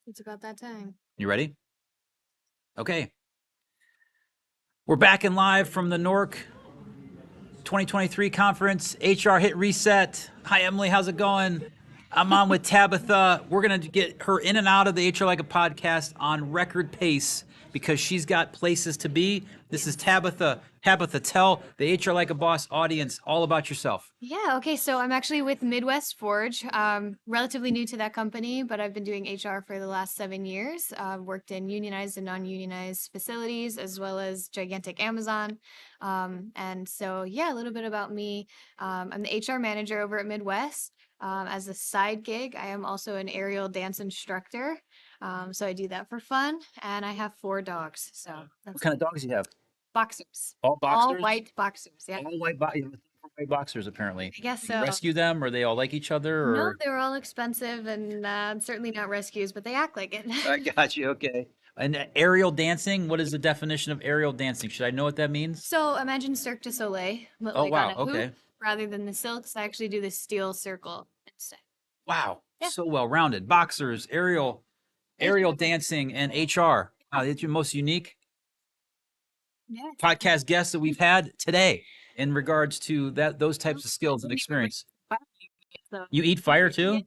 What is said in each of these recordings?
It's about that time. You ready? Okay. We're back in live from the NOHRC 2023 conference. HR Hit Reset. Hi, Emily. How's it going? I'm on with Tabatha. We're going to get her in and out of the HR Like a podcast on record pace because she's got places to be. This is Tabatha. Tabatha, tell the HR Like a Boss audience all about yourself. Yeah, okay, so I'm actually with Midwest Forge. Relatively new to that company, but I've been doing HR for the last 7 years. Worked in unionized and non-unionized facilities, as well as gigantic Amazon. And so, yeah, a little bit about me. I'm the HR manager over at Midwest. As a side gig, I am also an aerial dance instructor. So I do that for fun, and I have 4 dogs. So What that's kind of dogs do you have? boxers. All All boxers? white boxers, yeah. All white, white boxers, apparently. I guess Do you so. rescue them, or they all like each other? No, Or they were all expensive and certainly not rescues, but they act like it. I got you. Okay. And aerial dancing. What is the definition of aerial dancing? Should I know what that means? So imagine Cirque du Soleil, but Oh like on wow. a hoop Okay. rather than the silks. I actually do the steel circle instead. Wow. Yeah. So well rounded. Boxers, aerial dancing, and HR. Wow, that's your most unique Yeah. podcast guests that we've had today in regards to those types of skills and experience. So, You eat fire too? Yeah.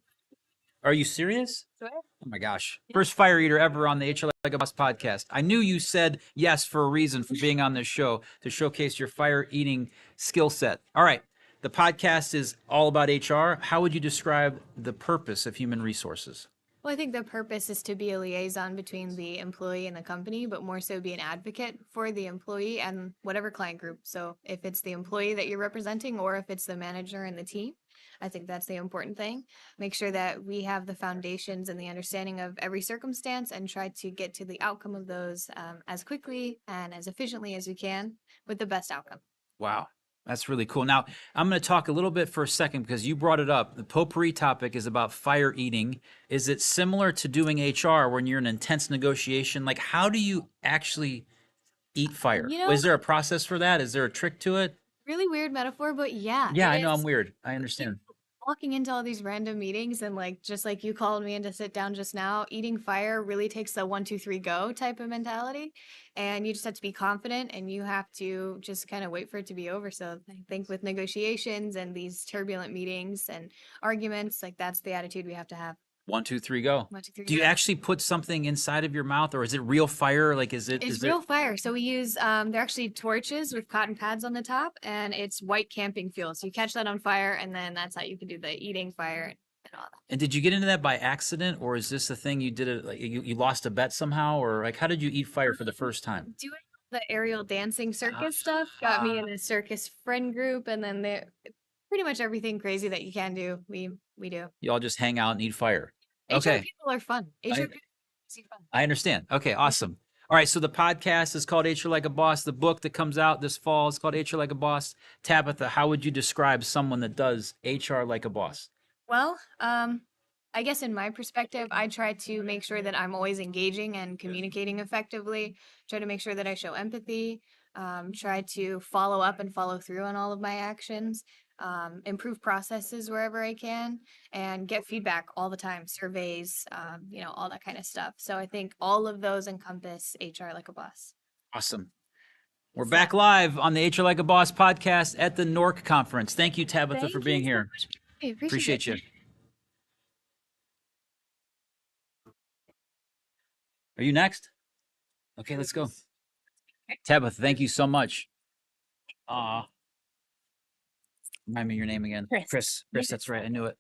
Are you serious? so Oh my gosh. First fire eater ever on the HR Like a Boss podcast. I knew you said yes for a reason for being on this show to showcase your fire eating skill set. All right. The podcast is all about HR. How would you describe the purpose of human resources? Well, I think the purpose is to be a liaison between the employee and the company, but more so be an advocate for the employee and whatever client group. So if it's the employee that you're representing or if it's the manager and the team, I think that's the important thing. Make sure that we have the foundations and the understanding of every circumstance and try to get to the outcome of those as quickly and as efficiently as we can with the best outcome. Wow. That's really cool. Now, I'm going to talk a little bit for a second because you brought it up. The potpourri topic is about fire eating. Is it similar to doing HR when you're in intense negotiation? Like, how do you actually eat fire? You know, Is there a process for that? Is there a trick to it? really weird metaphor, but yeah, Yeah, it I know I'm is. weird. I understand. Walking into all these random meetings and like just like you called me in to sit down just now, eating fire really takes the 1, 2, 3 go type of mentality. And you just have to be confident and you have to just kind of wait for it to be over. So I think with negotiations and these turbulent meetings and arguments, like that's the attitude we have to have. 1, 2, 3, go. 1, 2, 3 Do you go. actually put something inside of your mouth, or is it real fire? Like, is It's there? real fire. So we use they're actually torches with cotton pads on the top, and it's white camping fuel. So you catch that on fire, and then that's how you can do the eating fire and all that. And did you get into that by accident, or is this a thing you did it like you lost a bet somehow, or like how did you eat fire for the first time? Doing the aerial dancing circus stuff got me in a circus friend group, and then they pretty much everything crazy that you can do, we do. You all just hang out and eat fire. HR Okay. people are fun. HR people are fun. I understand. Okay, awesome. All right, so the podcast is called HR Like a Boss. The book that comes out this fall is called HR Like a Boss. Tabatha, how would you describe someone that does HR like a boss? Well, I guess in my perspective, I try to make sure that I'm always engaging and communicating effectively. Try to make sure that I show empathy. Try to follow up and follow through on all of my actions. Improve processes wherever I can, and get feedback all the time. Surveys, all that kind of stuff. So I think all of those encompass HR like a boss. Awesome. We're So, back live on the HR Like a Boss podcast at the NOHRC conference. Thank you, Tabatha, thank for you being so here. much. I Appreciate you. Are you next? Okay, let's go. Tabatha, thank you so much. Remind me your name again. Kris. Kris, that's right. I knew it.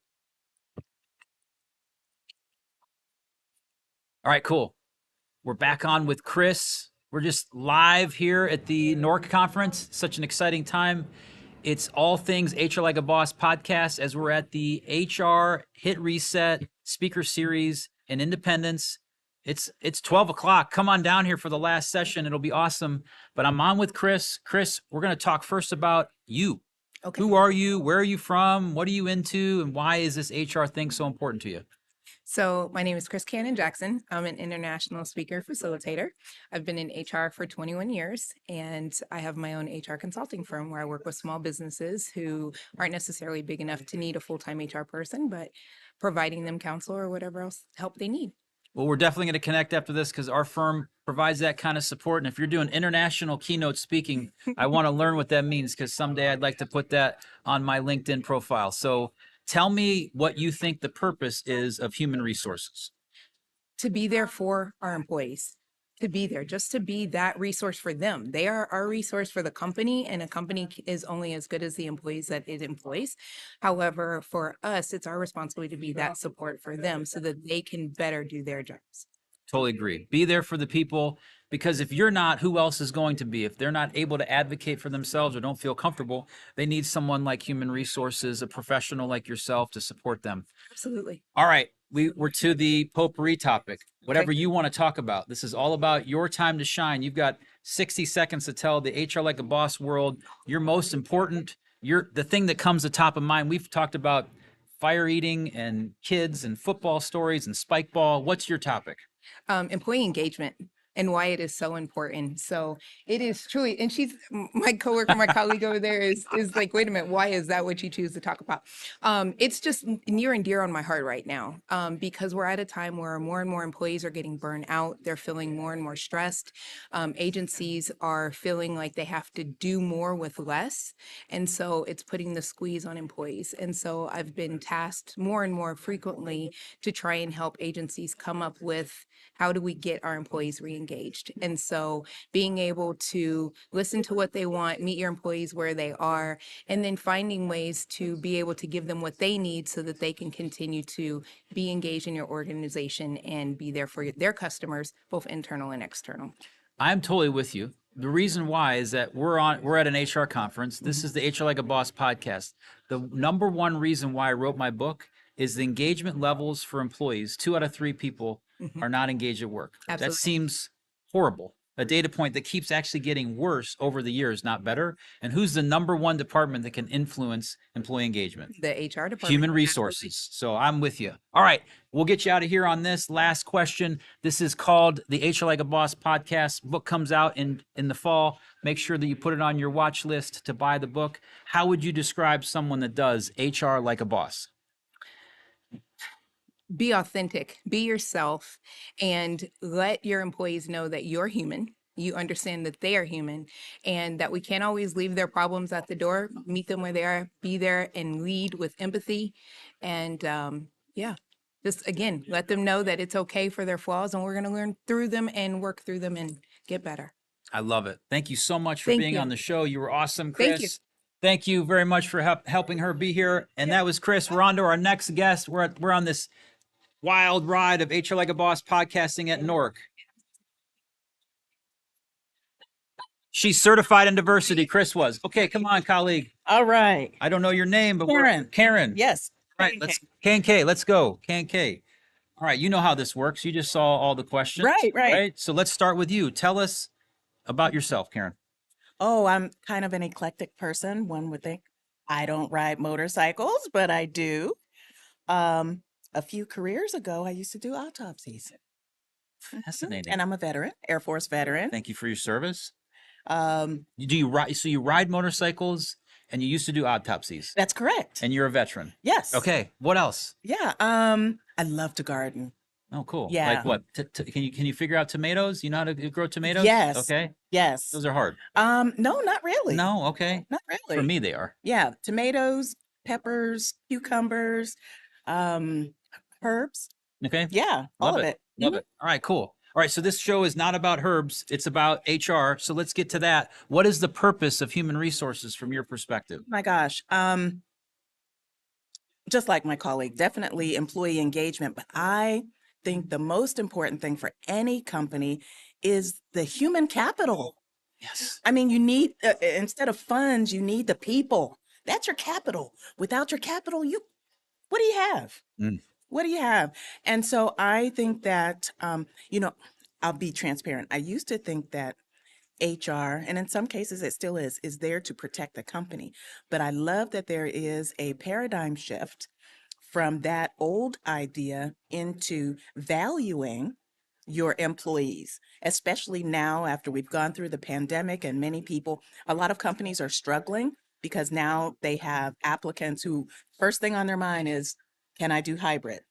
All right, cool. We're back on with Kris. We're just live here at the NOHRC conference. Such an exciting time. It's all things HR Like a Boss podcast as we're at the HR Hit Reset Speaker Series in Independence. It's 12 o'clock. Come on down here for the last session. It'll be awesome. But I'm on with Kris. Kris, we're going to talk first about you. Okay. Who are you? Where are you from? What are you into? And why is this HR thing so important to you? So my name is Kris Cannon-Jackson. I'm an international speaker facilitator. I've been in HR for 21 years, and I have my own HR consulting firm where I work with small businesses who aren't necessarily big enough to need a full-time HR person, but providing them counsel or whatever else help they need. Well, we're definitely going to connect after this because our firm provides that kind of support. And if you're doing international keynote speaking, I want to learn what that means because someday I'd like to put that on my LinkedIn profile. So tell me what you think the purpose is of human resources. To be there for our employees, to be there, just to be that resource for them. They are our resource for the company, and a company is only as good as the employees that it employs. However, for us, it's our responsibility to be that support for them so that they can better do their jobs. Totally agree. Be there for the people because if you're not, who else is going to be? If they're not able to advocate for themselves or don't feel comfortable, they need someone like human resources, a professional like yourself to support them. Absolutely. All right. We're to the potpourri topic. Whatever you want to talk about. This is all about your time to shine. You've got 60 seconds to tell the HR Like a Boss world your most important, the thing that comes to top of mind. We've talked about fire eating and kids and football stories and spike ball. What's your topic? Employee engagement and why it is so important. So it is truly, and she's my coworker, my colleague over there is like, wait a minute, why is that what you choose to talk about? It's just near and dear on my heart right now, because we're at a time where more and more employees are getting burned out. They're feeling more and more stressed. Agencies are feeling like they have to do more with less. And so it's putting the squeeze on employees. And so I've been tasked more and more frequently to try and help agencies come up with how do we get our employees re-engaged? And so being able to listen to what they want, meet your employees where they are, and then finding ways to be able to give them what they need so that they can continue to be engaged in your organization and be there for their customers, both internal and external. I'm totally with you. The reason why is that we're at an HR conference. This is the HR Like a Boss podcast. The number one reason why I wrote my book is the engagement levels for employees. 2 out of 3 people are not engaged at work. Absolutely. That seems horrible. A data point that keeps actually getting worse over the years, not better. And who's the number one department that can influence employee engagement? The HR department. Human resources. So I'm with you. All right. We'll get you out of here on this last question. This is called the HR Like a Boss podcast. Book comes out in the fall. Make sure that you put it on your watch list to buy the book. How would you describe someone that does HR like a boss? Be authentic, be yourself, and let your employees know that you're human. You understand that they are human and that we can't always leave their problems at the door. Meet them where they are, be there and lead with empathy. And just again, let them know that it's okay for their flaws and we're going to learn through them and work through them and get better. I love it. Thank you so much for being on the show. You were awesome, Kris. Thank you. Thank you very much for helping her be here. And that was Kris. We're on to our next guest. We're on this wild ride of HR Like a Boss podcasting at NOHRC. She's certified in diversity. Kris was. Okay, come on, colleague. All right. I don't know your name, but Karen. Karen. Yes. Right. Let's K&K. Let's go. K&K. All right. You know how this works. You just saw all the questions. Right. So let's start with you. Tell us about yourself, Karen. Oh, I'm kind of an eclectic person. One would think I don't ride motorcycles, but I do. A few careers ago, I used to do autopsies. Fascinating. And I'm a veteran, Air Force veteran. Thank you for your service. Do you ride? So you ride motorcycles, and you used to do autopsies. That's correct. And you're a veteran. Yes. Okay. What else? Yeah. I love to garden. Oh, cool. Yeah. Like what? Can you figure out tomatoes? You know how to grow tomatoes? Yes. Okay. Yes. Those are hard. No, not really. No. Okay. Not really. For me, they are. Yeah. Tomatoes, peppers, cucumbers, herbs. Okay. Yeah. Love all of it. it. Love it. All right. Cool. All right. So this show is not about herbs. It's about HR. So let's get to that. What is the purpose of human resources from your perspective? My gosh. Just like my colleague, definitely employee engagement. But I think the most important thing for any company is the human capital. Yes. I mean, you need, instead of funds, you need the people. That's your capital. Without your capital, what do you have? What do you have? And so I think that, I'll be transparent. I used to think that HR, and in some cases it still is there to protect the company. But I love that there is a paradigm shift from that old idea into valuing your employees, especially now after we've gone through the pandemic and a lot of companies are struggling because now they have applicants who first thing on their mind is, can I do hybrid?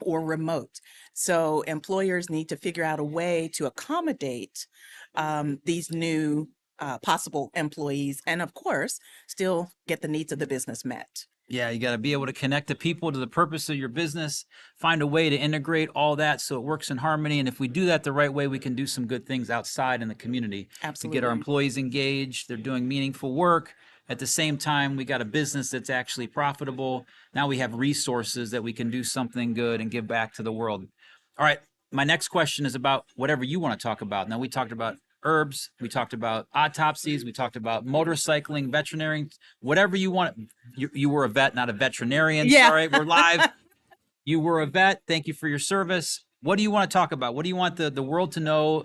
or remote. So employers need to figure out a way to accommodate these new possible employees, and of course, still get the needs of the business met. Yeah, you got to be able to connect the people to the purpose of your business, find a way to integrate all that so it works in harmony. And if we do that the right way, we can do some good things outside in the community to get our Absolutely. employees engaged. They're doing meaningful work. At the same time, we got a business that's actually profitable. Now we have resources that we can do something good and give back to the world. All right, my next question is about whatever you want to talk about. Now, we talked about herbs, we talked about autopsies, we talked about motorcycling, veterinary, whatever you want. You were a vet, not a veterinarian. Yeah. Sorry, we're live. You were a vet. Thank you for your service. What do you want to talk about? What do you want the world to know?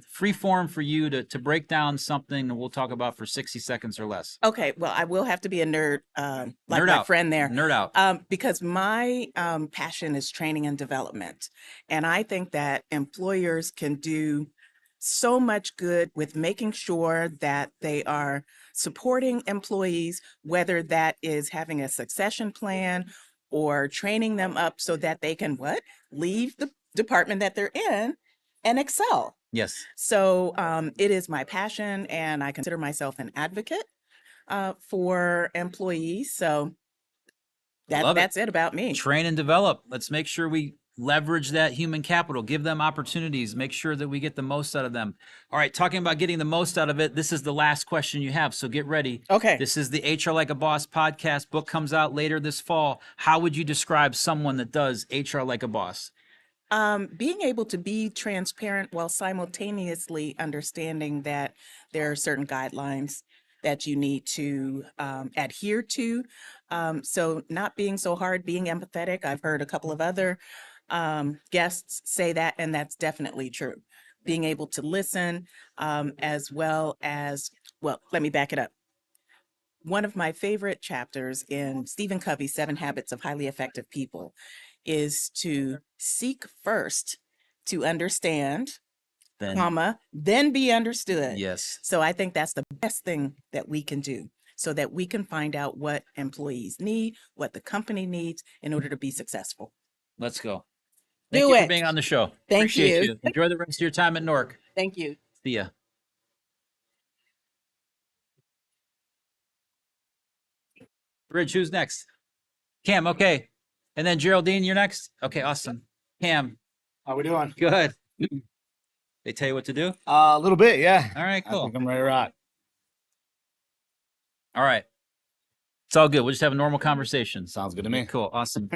Free form for you to break down something that we'll talk about for 60 seconds or less. Okay, well, I will have to be a nerd, like Nerd my out. friend there. Nerd out. Because my passion is training and development. And I think that employers can do so much good with making sure that they are supporting employees, whether that is having a succession plan or training them up so that they can leave the department that they're in and excel. Yes. So it is my passion, and I consider myself an advocate for employees. So that's it about me. Train and develop. Let's make sure we leverage that human capital, give them opportunities, make sure that we get the most out of them. All right, talking about getting the most out of it, this is the last question you have, so get ready. Okay. This is the HR Like a Boss podcast. Book comes out later this fall. How would you describe someone that does HR like a boss? Being able to be transparent while simultaneously understanding that there are certain guidelines that you need to adhere to. So not being so hard, being empathetic. I've heard a couple of other guests say that, and that's definitely true. Being able to listen, as well as, well, let me back it up. One of my favorite chapters in Stephen Covey's 7 Habits of Highly Effective People is to seek first to understand, then be understood. Yes. So I think that's the best thing that we can do, so that we can find out what employees need, what the company needs in order to be successful. Let's go. Thank Do you it. for being on the show. Thank Appreciate you. Enjoy the rest of your time at NOHRC. Thank you. See ya. Rich, who's next? Cam, okay. And then Geraldine, you're next? Okay, awesome. Cam, How we doing? good. They tell you what to do? A little bit, yeah. All right, I cool. think I'm ready to rock. All right. It's all good. We'll just have a normal conversation. Sounds good to me. Cool. Awesome.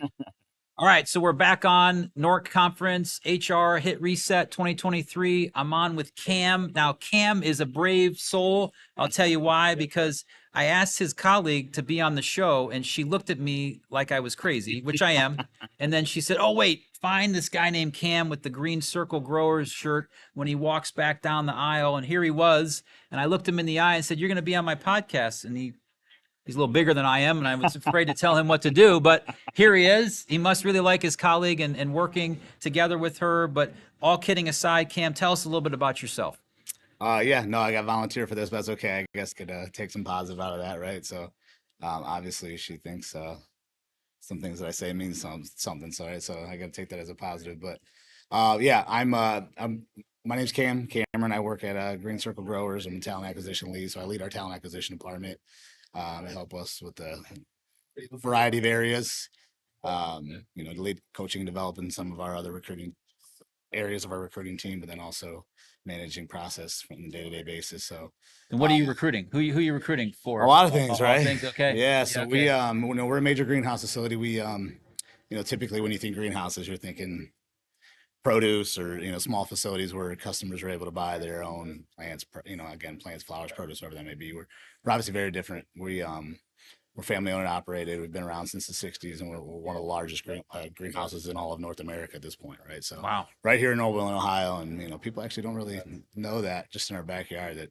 All right. So we're back on NOHRC Conference, HR Hit Reset 2023. I'm on with Cam. Now, Cam is a brave soul. I'll tell you why, because I asked his colleague to be on the show, and she looked at me like I was crazy, which I am. And then she said, oh, wait, find this guy named Cam with the green circle growers shirt when he walks back down the aisle. And here he was. And I looked him in the eye and said, you're going to be on my podcast. And he's a little bigger than I am, and I was afraid to tell him what to do. But here he is. He must really like his colleague and working together with her. But all kidding aside, Cam, tell us a little bit about yourself. Yeah, no, I got volunteer for this, but that's okay. I guess could take some positive out of that, right? So, obviously, she thinks some things that I say mean something. So, right? So I got to take that as a positive. But yeah, my name's Cameron. I work at Green Circle Growers. I'm a talent acquisition lead, so I lead our talent acquisition department. To help us with the variety of areas, to lead coaching and developing some of our other recruiting areas of our recruiting team, but then also managing process from the day-to-day basis. So, And what are you recruiting? Who are you recruiting for? a lot of things, All right? things, okay. Yeah. So okay. we're a major greenhouse facility. We, typically when you think greenhouses, you're thinking produce or, small facilities where customers are able to buy their own plants, again, plants, flowers, produce, whatever that may be. We're obviously very different. We're family owned and operated. We've been around since the 60s, and we're one of the largest greenhouses in all of North America at this point, right? So Wow. right here in Oberlin, Ohio. And, people actually don't really know that just in our backyard that,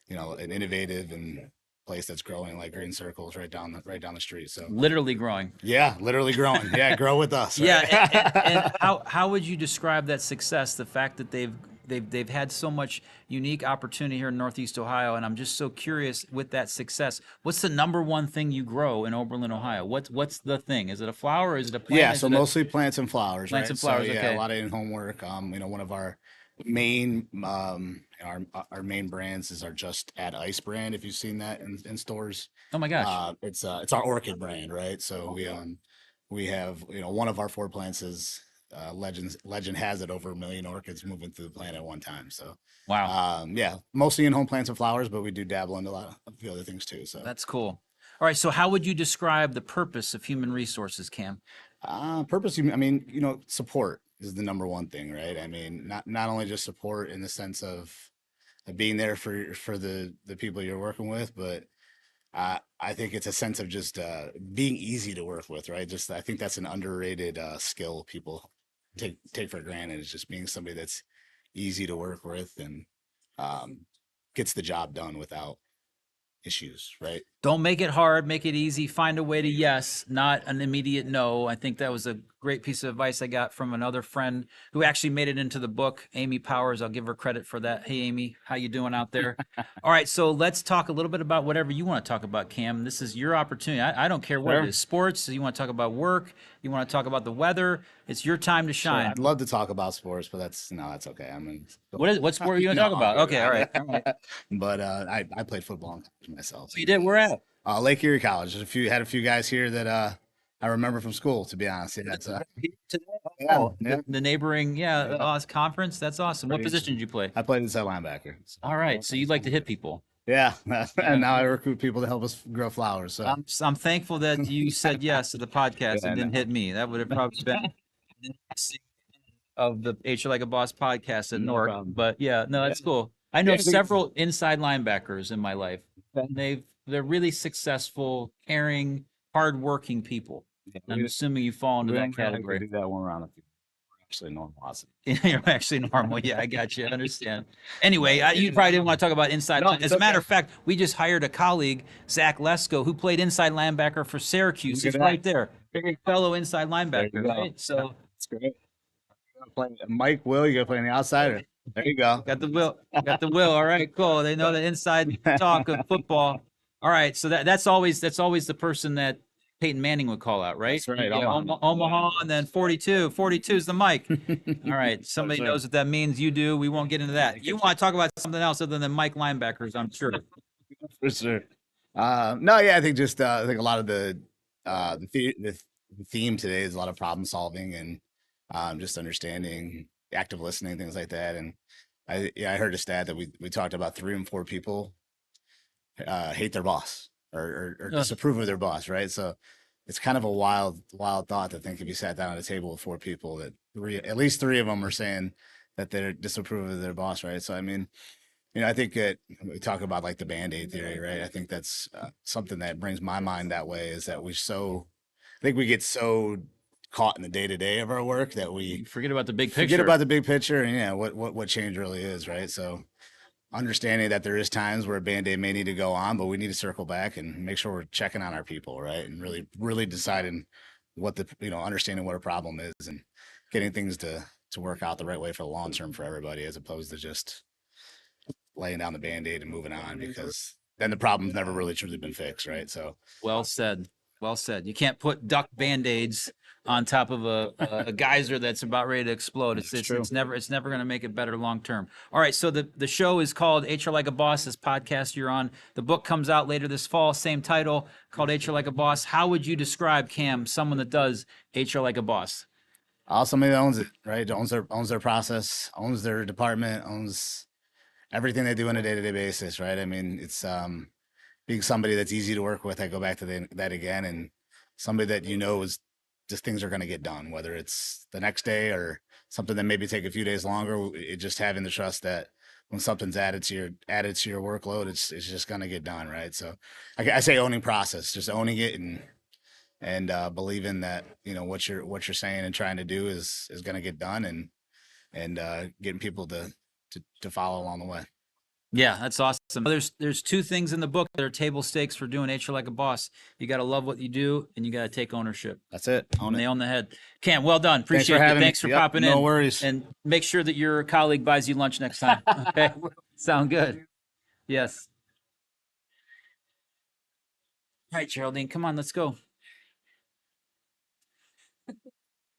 an innovative and place that's growing like Green Circles right down the street. So Literally growing. yeah, literally growing. Yeah, grow with us. Right? Yeah. And how would you describe that success? The fact that they've they've had so much unique opportunity here in Northeast Ohio, and I'm just so curious with that success. What's the number one thing you grow in Oberlin, Ohio? What's the thing? Is it a flower? Or is it a plant? Yeah, Is so it a- mostly plants and flowers, Plants right? and flowers, So yeah, okay. a lot of in-home work. One of our main our main brands is our Just Add Ice brand. If you've seen that in stores, Oh my gosh. it's our orchid brand, right? So we have one of our 4 plants is legend has it over 1 million orchids moving through the plant at one time. So Wow. yeah, mostly in-home plants and flowers, but we do dabble into a lot of the other things too. So That's cool. All right, so how would you describe the purpose of human resources, Cam? purpose, support is the number one thing, right? I mean, not only just support in the sense of being there for the people you're working with, but I think it's a sense of just being easy to work with, right? Just I think that's an underrated skill people take for granted. Is just being somebody that's easy to work with and gets the job done without issues, right? Don't make it hard, make it easy. Find a way to yes, not an immediate no. I think that was a great piece of advice I got from another friend who actually made it into the book, Amy Powers. I'll give her credit for that. Hey, Amy, how you doing out there? All right, so let's talk a little bit about whatever you want to talk about, Cam. This is your opportunity. I don't care what it Sure. is. Sports, you want to talk about work, you want to talk about the weather. It's your time to Sure, shine. I'd love to talk about sports, but that's okay. I mean, What sport are you going to No, talk about? I'm Okay, all right. All right. But I played football in college myself. So you did. Where at? Lake Erie College. Had a few guys here that I remember from school. To be honest, yeah, that's yeah, Oh, yeah. the neighboring, conference. That's awesome. What Pretty position did you play? I played inside linebacker. All right, so you'd like to hit people. Yeah, and now I recruit people to help us grow flowers. So I'm thankful that you said yes to the podcast Yeah, I and didn't know. hit me. That would have probably been of the HR Like a Boss podcast at No NOHRC. problem. But yeah, no, that's Yeah. cool. I know Yeah, I think- several inside linebackers in my life. And they're really successful, caring, hardworking people. I'm assuming you fall into that category. do that one around a few. Actually, normal. Awesome. You're actually normal. Yeah, I got you. I understand. Anyway, you probably didn't want to talk about inside. No, As it's a matter okay. of fact, we just hired a colleague, Zach Lesko, who played inside linebacker for Syracuse. Look He's at right that. there. Fellow inside you linebacker, go. right? So That's great. Mike, Will, you got to play on the outside. There you go. got the will. Got the will. All right, cool. They know the inside talk of football. All right, so that's always the person that Peyton Manning would call out, right? That's right, Yeah, Omaha. Omaha, and then 42. 42 is the mic. All right, somebody right. knows what that means. You do. We won't get into that. You want to talk about something else other than Mike linebackers, I'm sure. For sure. No, yeah, I think just I think a lot of the theme today is a lot of problem solving and just understanding, active listening, things like that. And I heard a stat that we talked about 3 in 4 people hate their boss or disapprove of their boss, right? So it's kind of a wild thought to think if you sat down at a table with 4 people that at least 3 of them are saying that they're disapprove of their boss, right? So I mean, I think that we talk about like the Band-Aid theory, right? I think that's something that brings my mind that way is that I think we get so caught in the day-to-day of our work that we Forget about the big picture. forget about the big picture and what change really is, right? So understanding that there is times where a Band-Aid may need to go on, but we need to circle back and make sure we're checking on our people, right? And really deciding understanding what a problem is and getting things to work out the right way for the long term for everybody, as opposed to just laying down the Band-Aid and moving on, because then the problem's never really truly been fixed, right? So Well said. Well said. You can't put duck Band-Aids on top of a geyser that's about ready to explode. It's true. it's never going to make it better long term. All right, so the show is called HR Like a Boss. This podcast you're on. The book comes out later this fall, same title, called HR Like a Boss. How would you describe, Cam, someone that does HR Like a Boss? somebody that owns it, right? Owns their process, owns their department, owns everything they do on a day-to-day basis, right? I mean, it's being somebody that's easy to work with. I go back to that again, and somebody that is just things are going to get done, whether it's the next day or something that maybe take a few days longer. It just having the trust that when something's added to your workload, it's just going to get done, right? So I say owning process, just owning it and believing that what you're saying and trying to do is going to get done, and getting people to follow along the way. Yeah, that's awesome. There's two things in the book that are table stakes for doing HR like a boss. You got to love what you do, and you got to take ownership. That's it. Own it. Nail on the head. Cam, well done. Thanks for Appreciate it. having me. Thanks for Yep, popping in. no worries. And make sure that your colleague buys you lunch next time. Okay. Sound good. Yes. All right, Geraldine, come on, let's go.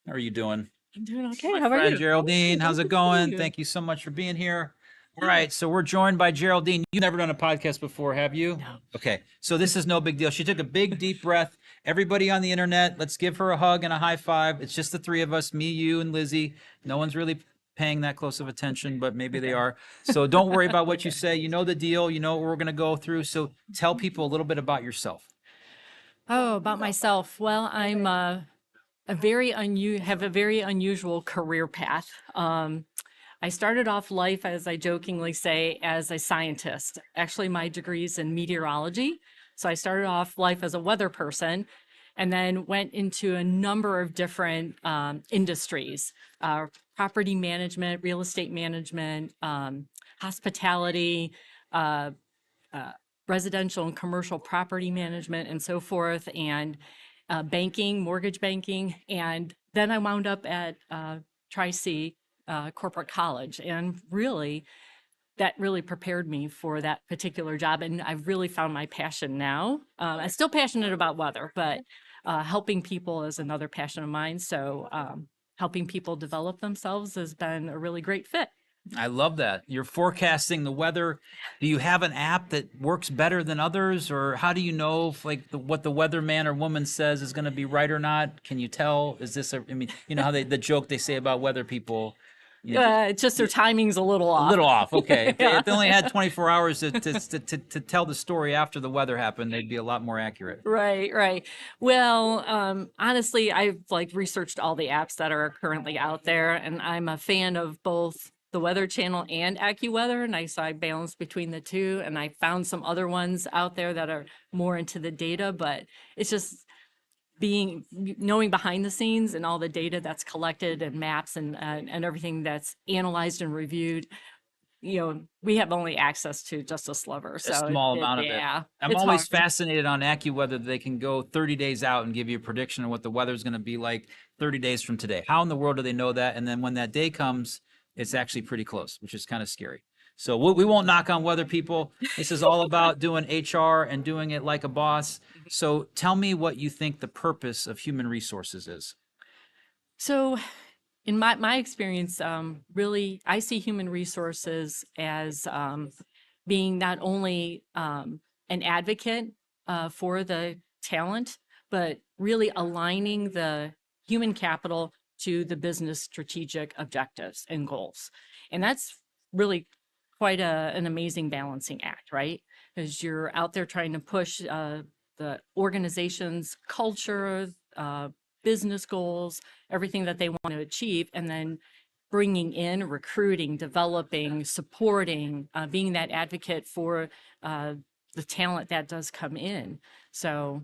How are you doing? I'm doing okay. My How are friend you? Geraldine, how's it Good to see going? you. Thank you so much for being here. All right, so we're joined by Geraldine. You've never done a podcast before, have you? No. Okay, so this is no big deal. She took a big, deep breath. Everybody on the internet, let's give her a hug and a high five. It's just the three of us, me, you, and Lizzie. No one's really paying that close of attention, but maybe they are. So don't worry about what you say. You know the deal. You know what we're going to go through. So tell people a little bit about yourself. Oh, about myself. Well, I'm have a very unusual career path. I started off life, as I jokingly say, as a scientist. Actually, my degree is in meteorology. So I started off life as a weather person and then went into a number of different industries, property management, real estate management, hospitality, residential and commercial property management and so forth, and banking, mortgage banking. And then I wound up at Tri-C Corporate College. And really, that really prepared me for that particular job. And I've really found my passion now. I'm still passionate about weather, but helping people is another passion of mine. So helping people develop themselves has been a really great fit. I love that. You're forecasting the weather. Do you have an app that works better than others, or how do you know if, like, what the weatherman or woman says is going to be right or not? Can you tell? Is this I mean, you know how the joke they say about weather people. It's just their timing's a little off. A little off. Okay. Yeah. If they only had 24 hours to tell the story after the weather happened, they'd be a lot more accurate. Right. Well, honestly, I've researched all the apps that are currently out there, and I'm a fan of both the Weather Channel and AccuWeather, and so I balance between the two, and I found some other ones out there that are more into the data, but it's just knowing behind the scenes and all the data that's collected and maps and everything that's analyzed and reviewed. You know, we have only access to just a sliver. So A small amount of it. Yeah. I'm it's always hard. fascinated on AccuWeather that they can go 30 days out and give you a prediction of what the weather's going to be like 30 days from today. How in the world do they know that? And then when that day comes, it's actually pretty close, which is kind of scary. So we won't knock on weather people. This is all about doing HR and doing it like a boss. So tell me what you think the purpose of human resources is. So in my experience, really, I see human resources as being not only an advocate for the talent, but really aligning the human capital to the business strategic objectives and goals. And that's really quite an amazing balancing act, right? Because you're out there trying to push the organization's culture, business goals, everything that they want to achieve, and then bringing in, recruiting, developing, supporting, being that advocate for the talent that does come in. So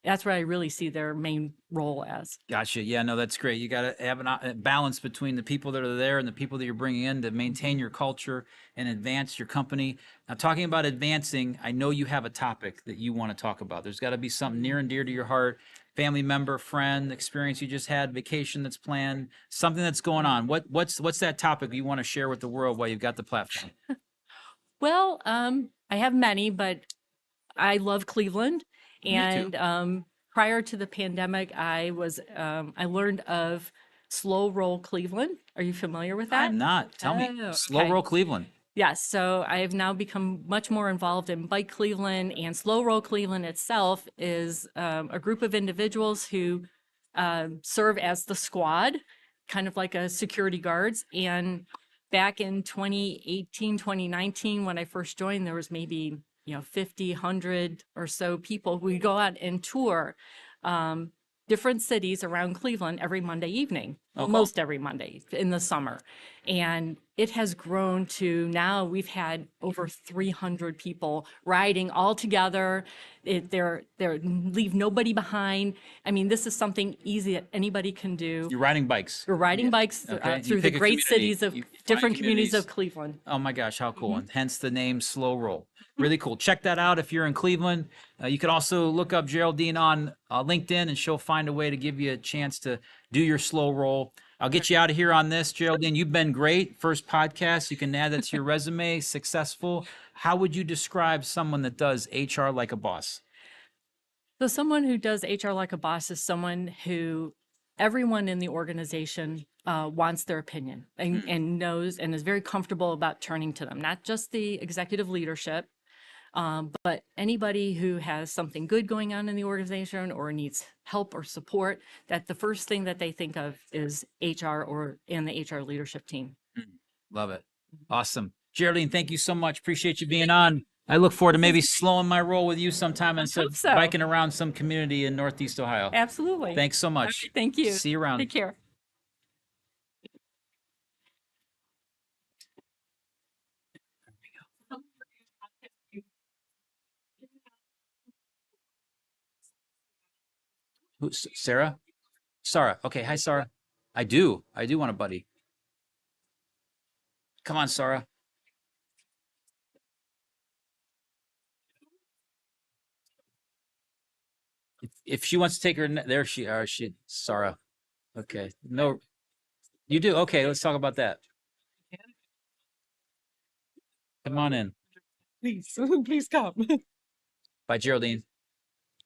that's where I really see their main role as. Gotcha. Yeah, no, that's great. You got to have a balance between the people that are there and the people that you're bringing in to maintain your culture and advance your company. Now, talking about advancing, I know you have a topic that you want to talk about. There's got to be something near and dear to your heart, family member, friend, experience you just had, vacation that's planned, something that's going on. What's that topic you want to share with the world while you've got the platform? Well, I have many, but I love Cleveland. Me too. And prior to the pandemic, I learned of Slow Roll Cleveland. Are you familiar with that? I'm not. Tell me. Oh, Slow okay. Roll Cleveland. Yes, so I have now become much more involved in Bike Cleveland, and Slow Roll Cleveland itself is a group of individuals who serve as the squad, kind of like a security guards. And back in 2018, 2019, when I first joined, there was maybe 50, 100 or so people. We go out and tour different cities around Cleveland every Monday evening. most every Monday in the summer. And it has grown to now we've had over 300 people riding all together. They're leave nobody behind. I mean, this is something easy that anybody can do. You're riding bikes. We're riding bikes Okay. You through the pick a great community, cities of you find different communities of communities. Cleveland. Oh my gosh, how cool. And hence the name Slow Roll. Really cool. Check that out if you're in Cleveland. You can also look up Geraldine on LinkedIn, and she'll find a way to give you a chance to do your slow roll. I'll get you out of here on this, Geraldine. You've been great. First podcast. You can add that to your resume. Successful. How would you describe someone that does HR like a boss? So someone who does HR like a boss is someone who everyone in the organization wants their opinion and knows and is very comfortable about turning to them, not just the executive leadership, but anybody who has something good going on in the organization or needs help or support, that the first thing that they think of is HR or in the HR leadership team. Love it. Awesome. Geraldine, thank you so much. Appreciate you being on. I look forward to maybe slowing my roll with you sometime instead of so. biking around some community in Northeast Ohio. Absolutely. Thanks so much. Thank you. See you around. Take care. Who's Sarah? Sara. Okay. Hi, Sara. I do want a buddy. Come on, Sara. If she wants to take her, there she are. Sara. Okay. No, you do. Okay. Let's talk about that. Come on in. Please, please come. By Geraldine.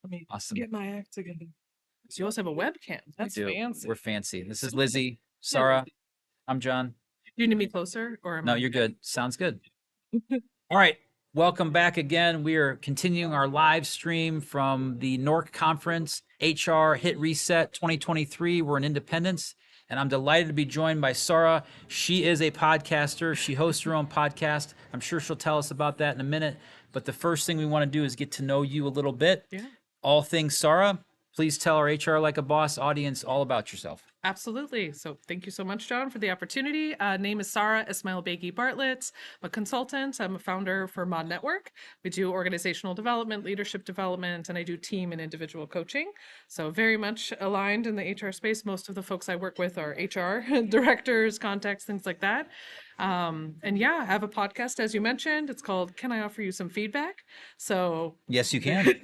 Let me Awesome. get my act together. So you also have a webcam. That's We do. fancy. We're fancy. This is Lizzie. Sara. I'm John. Do you need me closer or am No, I- you're good. Sounds good. All right. Welcome back again. We are continuing our live stream from the NOHRC conference, HR Hit Reset 2023. We're in Independence, and I'm delighted to be joined by Sara. She is a podcaster. She hosts her own podcast. I'm sure she'll tell us about that in a minute. But the first thing we want to do is get to know you a little bit. Yeah. All things Sara. Please tell our HR Like a Boss audience all about yourself. Absolutely. So thank you so much, John, for the opportunity. Name is Sara Bartlett. I'm a consultant. I'm a founder for Mod Network. We do organizational development, leadership development, and I do team and individual coaching. So very much aligned in the HR space. Most of the folks I work with are HR directors, contacts, things like that. And yeah, I have a podcast, as you mentioned. It's called Can I Offer You Some Feedback? So Yes, you can.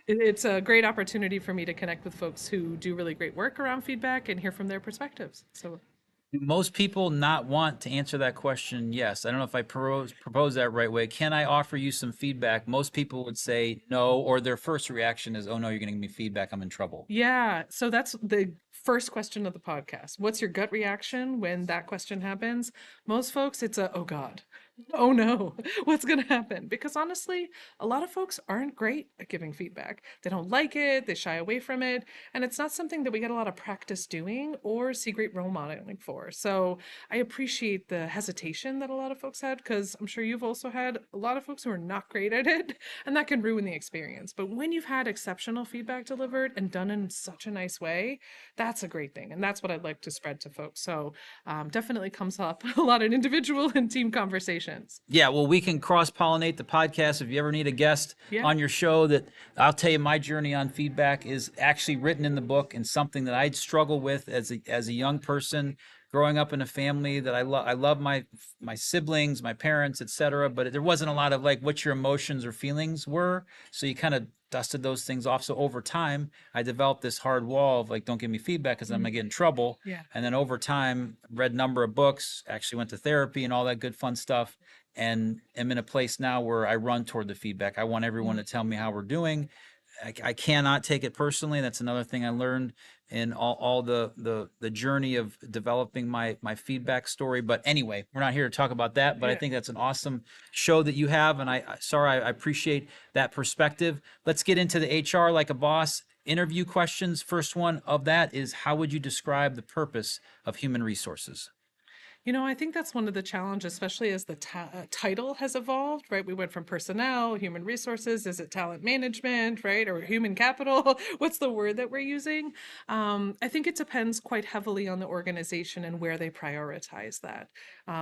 it's a great opportunity for me to connect with folks who do really great work around feedback and hear from their perspectives. So Do most people not want to answer that question? Yes. I don't know if I propose that right way. Can I offer you some feedback? Most people would say no, or their first reaction is, oh no, you're going to give me feedback. I'm in trouble. yeah, so that's the first question of the podcast. What's your gut reaction when that question happens? Most folks, it's a, oh God, oh no, what's going to happen? Because honestly, a lot of folks aren't great at giving feedback. They don't like it, they shy away from it, and it's not something that we get a lot of practice doing or see great role modeling for. So I appreciate the hesitation that a lot of folks had, because I'm sure you've also had a lot of folks who are not great at it, and that can ruin the experience. But when you've had exceptional feedback delivered and done in such a nice way, that's a great thing. And that's what I'd like to spread to folks. So definitely comes up a lot in individual and team conversations. Yeah, well, we can cross-pollinate the podcast. If you ever need a guest Yeah. on your show, that I'll tell you, my journey on feedback is actually written in the book, and something that I'd struggle with as a young person, growing up in a family that I love my siblings, my parents, etc. But there wasn't a lot of like what your emotions or feelings were. So you kind of dusted those things off. So over time, I developed this hard wall of like, don't give me feedback because I'm gonna get in trouble. Yeah. And then over time, read a number of books, actually went to therapy and all that good fun stuff. And am in a place now where I run toward the feedback. I want everyone to tell me how we're doing. I cannot take it personally. That's another thing I learned in all the journey of developing my feedback story. But anyway, we're not here to talk about that, but I Yeah. think that's an awesome show that you have. And I appreciate that perspective. Let's get into the HR Like a Boss interview questions. First one of that is, how would you describe the purpose of human resources? I think that's one of the challenges, especially as the title has evolved, right? We went from personnel, human resources, is it talent management, right? Or human capital? What's the word that we're using? I think it depends quite heavily on the organization and where they prioritize that.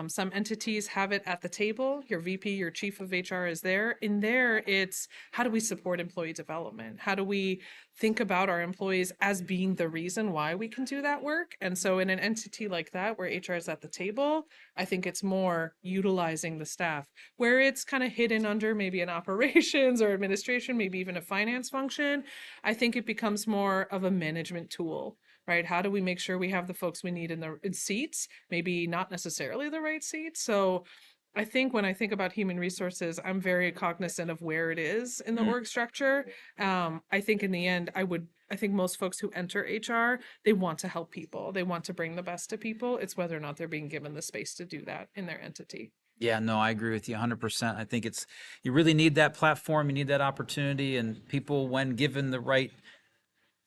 Some entities have it at the table. Your VP, your chief of HR is there. In there, it's how do we support employee development? How do we think about our employees as being the reason why we can do that work? And so in an entity like that, where HR is at the table, I think it's more utilizing the staff. Where it's kind of hidden under maybe an operations or administration, maybe even a finance function, I think it becomes more of a management tool, right? How do we make sure we have the folks we need in seats, maybe not necessarily the right seats? So I think when I think about human resources, I'm very cognizant of where it is in the org structure. I think in the end, I think most folks who enter HR, they want to help people. They want to bring the best to people. It's whether or not they're being given the space to do that in their entity. Yeah, no, I agree with you 100%. I think you really need that platform, you need that opportunity, and people, when given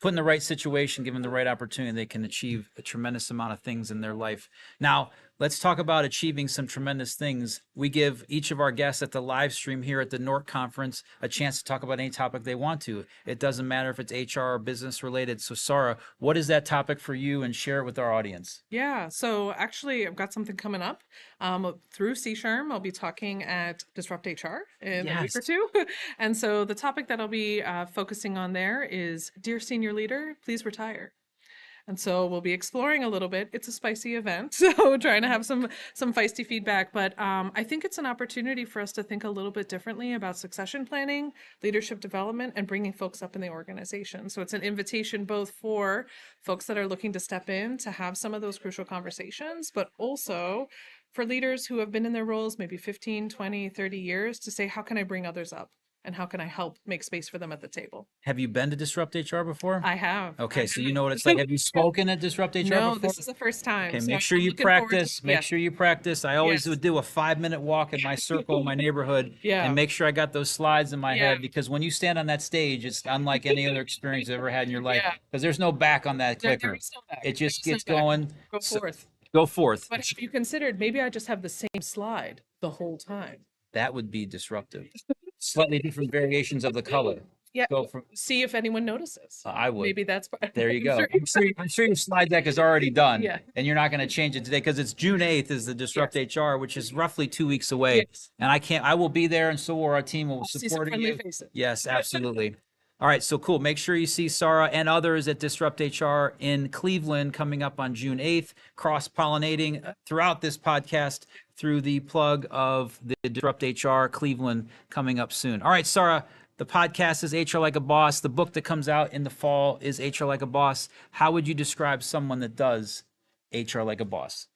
put in the right situation, given the right opportunity, they can achieve a tremendous amount of things in their life. Now, let's talk about achieving some tremendous things. We give each of our guests at the live stream here at the NOHRC conference a chance to talk about any topic they want to. It doesn't matter if it's HR or business related. So Sara, what is that topic for you, and share it with our audience? Yeah, so actually I've got something coming up through CSHRM. I'll be talking at Disrupt HR in a week or two. And so the topic that I'll be focusing on there is, Dear Senior Leader, Please Retire. And so we'll be exploring a little bit. It's a spicy event, so trying to have some feisty feedback. But I think it's an opportunity for us to think a little bit differently about succession planning, leadership development, and bringing folks up in the organization. So it's an invitation both for folks that are looking to step in to have some of those crucial conversations, but also for leaders who have been in their roles maybe 15, 20, 30 years to say, how can I bring others up? And how can I help make space for them at the table? Have you been to Disrupt HR before? I have. Okay, so you know what it's like. Have you spoken at Disrupt HR No, before? this is the first time. Okay, so make sure I'm you looking forward to- practice. Make yes. sure you practice. I always Yes. would do a 5-minute walk in my circle in my neighborhood Yeah. and make sure I got those slides in my Yeah. head, because when you stand on that stage, it's unlike any other experience you've ever had in your life, Yeah. because there's no back on that There clicker. is no back. It just There is gets no back. going. Go So- forth. Go forth. But have you considered maybe I just have the same slide the whole time? That would be disruptive. Slightly different variations of the color. Yeah. Go from. See if anyone notices. I would. Maybe that's part. There you go. Sure. I'm sure your slide deck is already done, Yeah. and you're not going to change it today, because it's June 8th is the Disrupt HR, which is roughly 2 weeks away. Yes. And I will be there, and so will our team. Will See some support friendly you. faces. Yes, absolutely. All right, so cool. Make sure you see Sara and others at Disrupt HR in Cleveland coming up on June 8th, cross-pollinating throughout this podcast through the plug of the Disrupt HR Cleveland coming up soon. All right, Sara, the podcast is HR Like a Boss. The book that comes out in the fall is HR Like a Boss. How would you describe someone that does HR Like a Boss?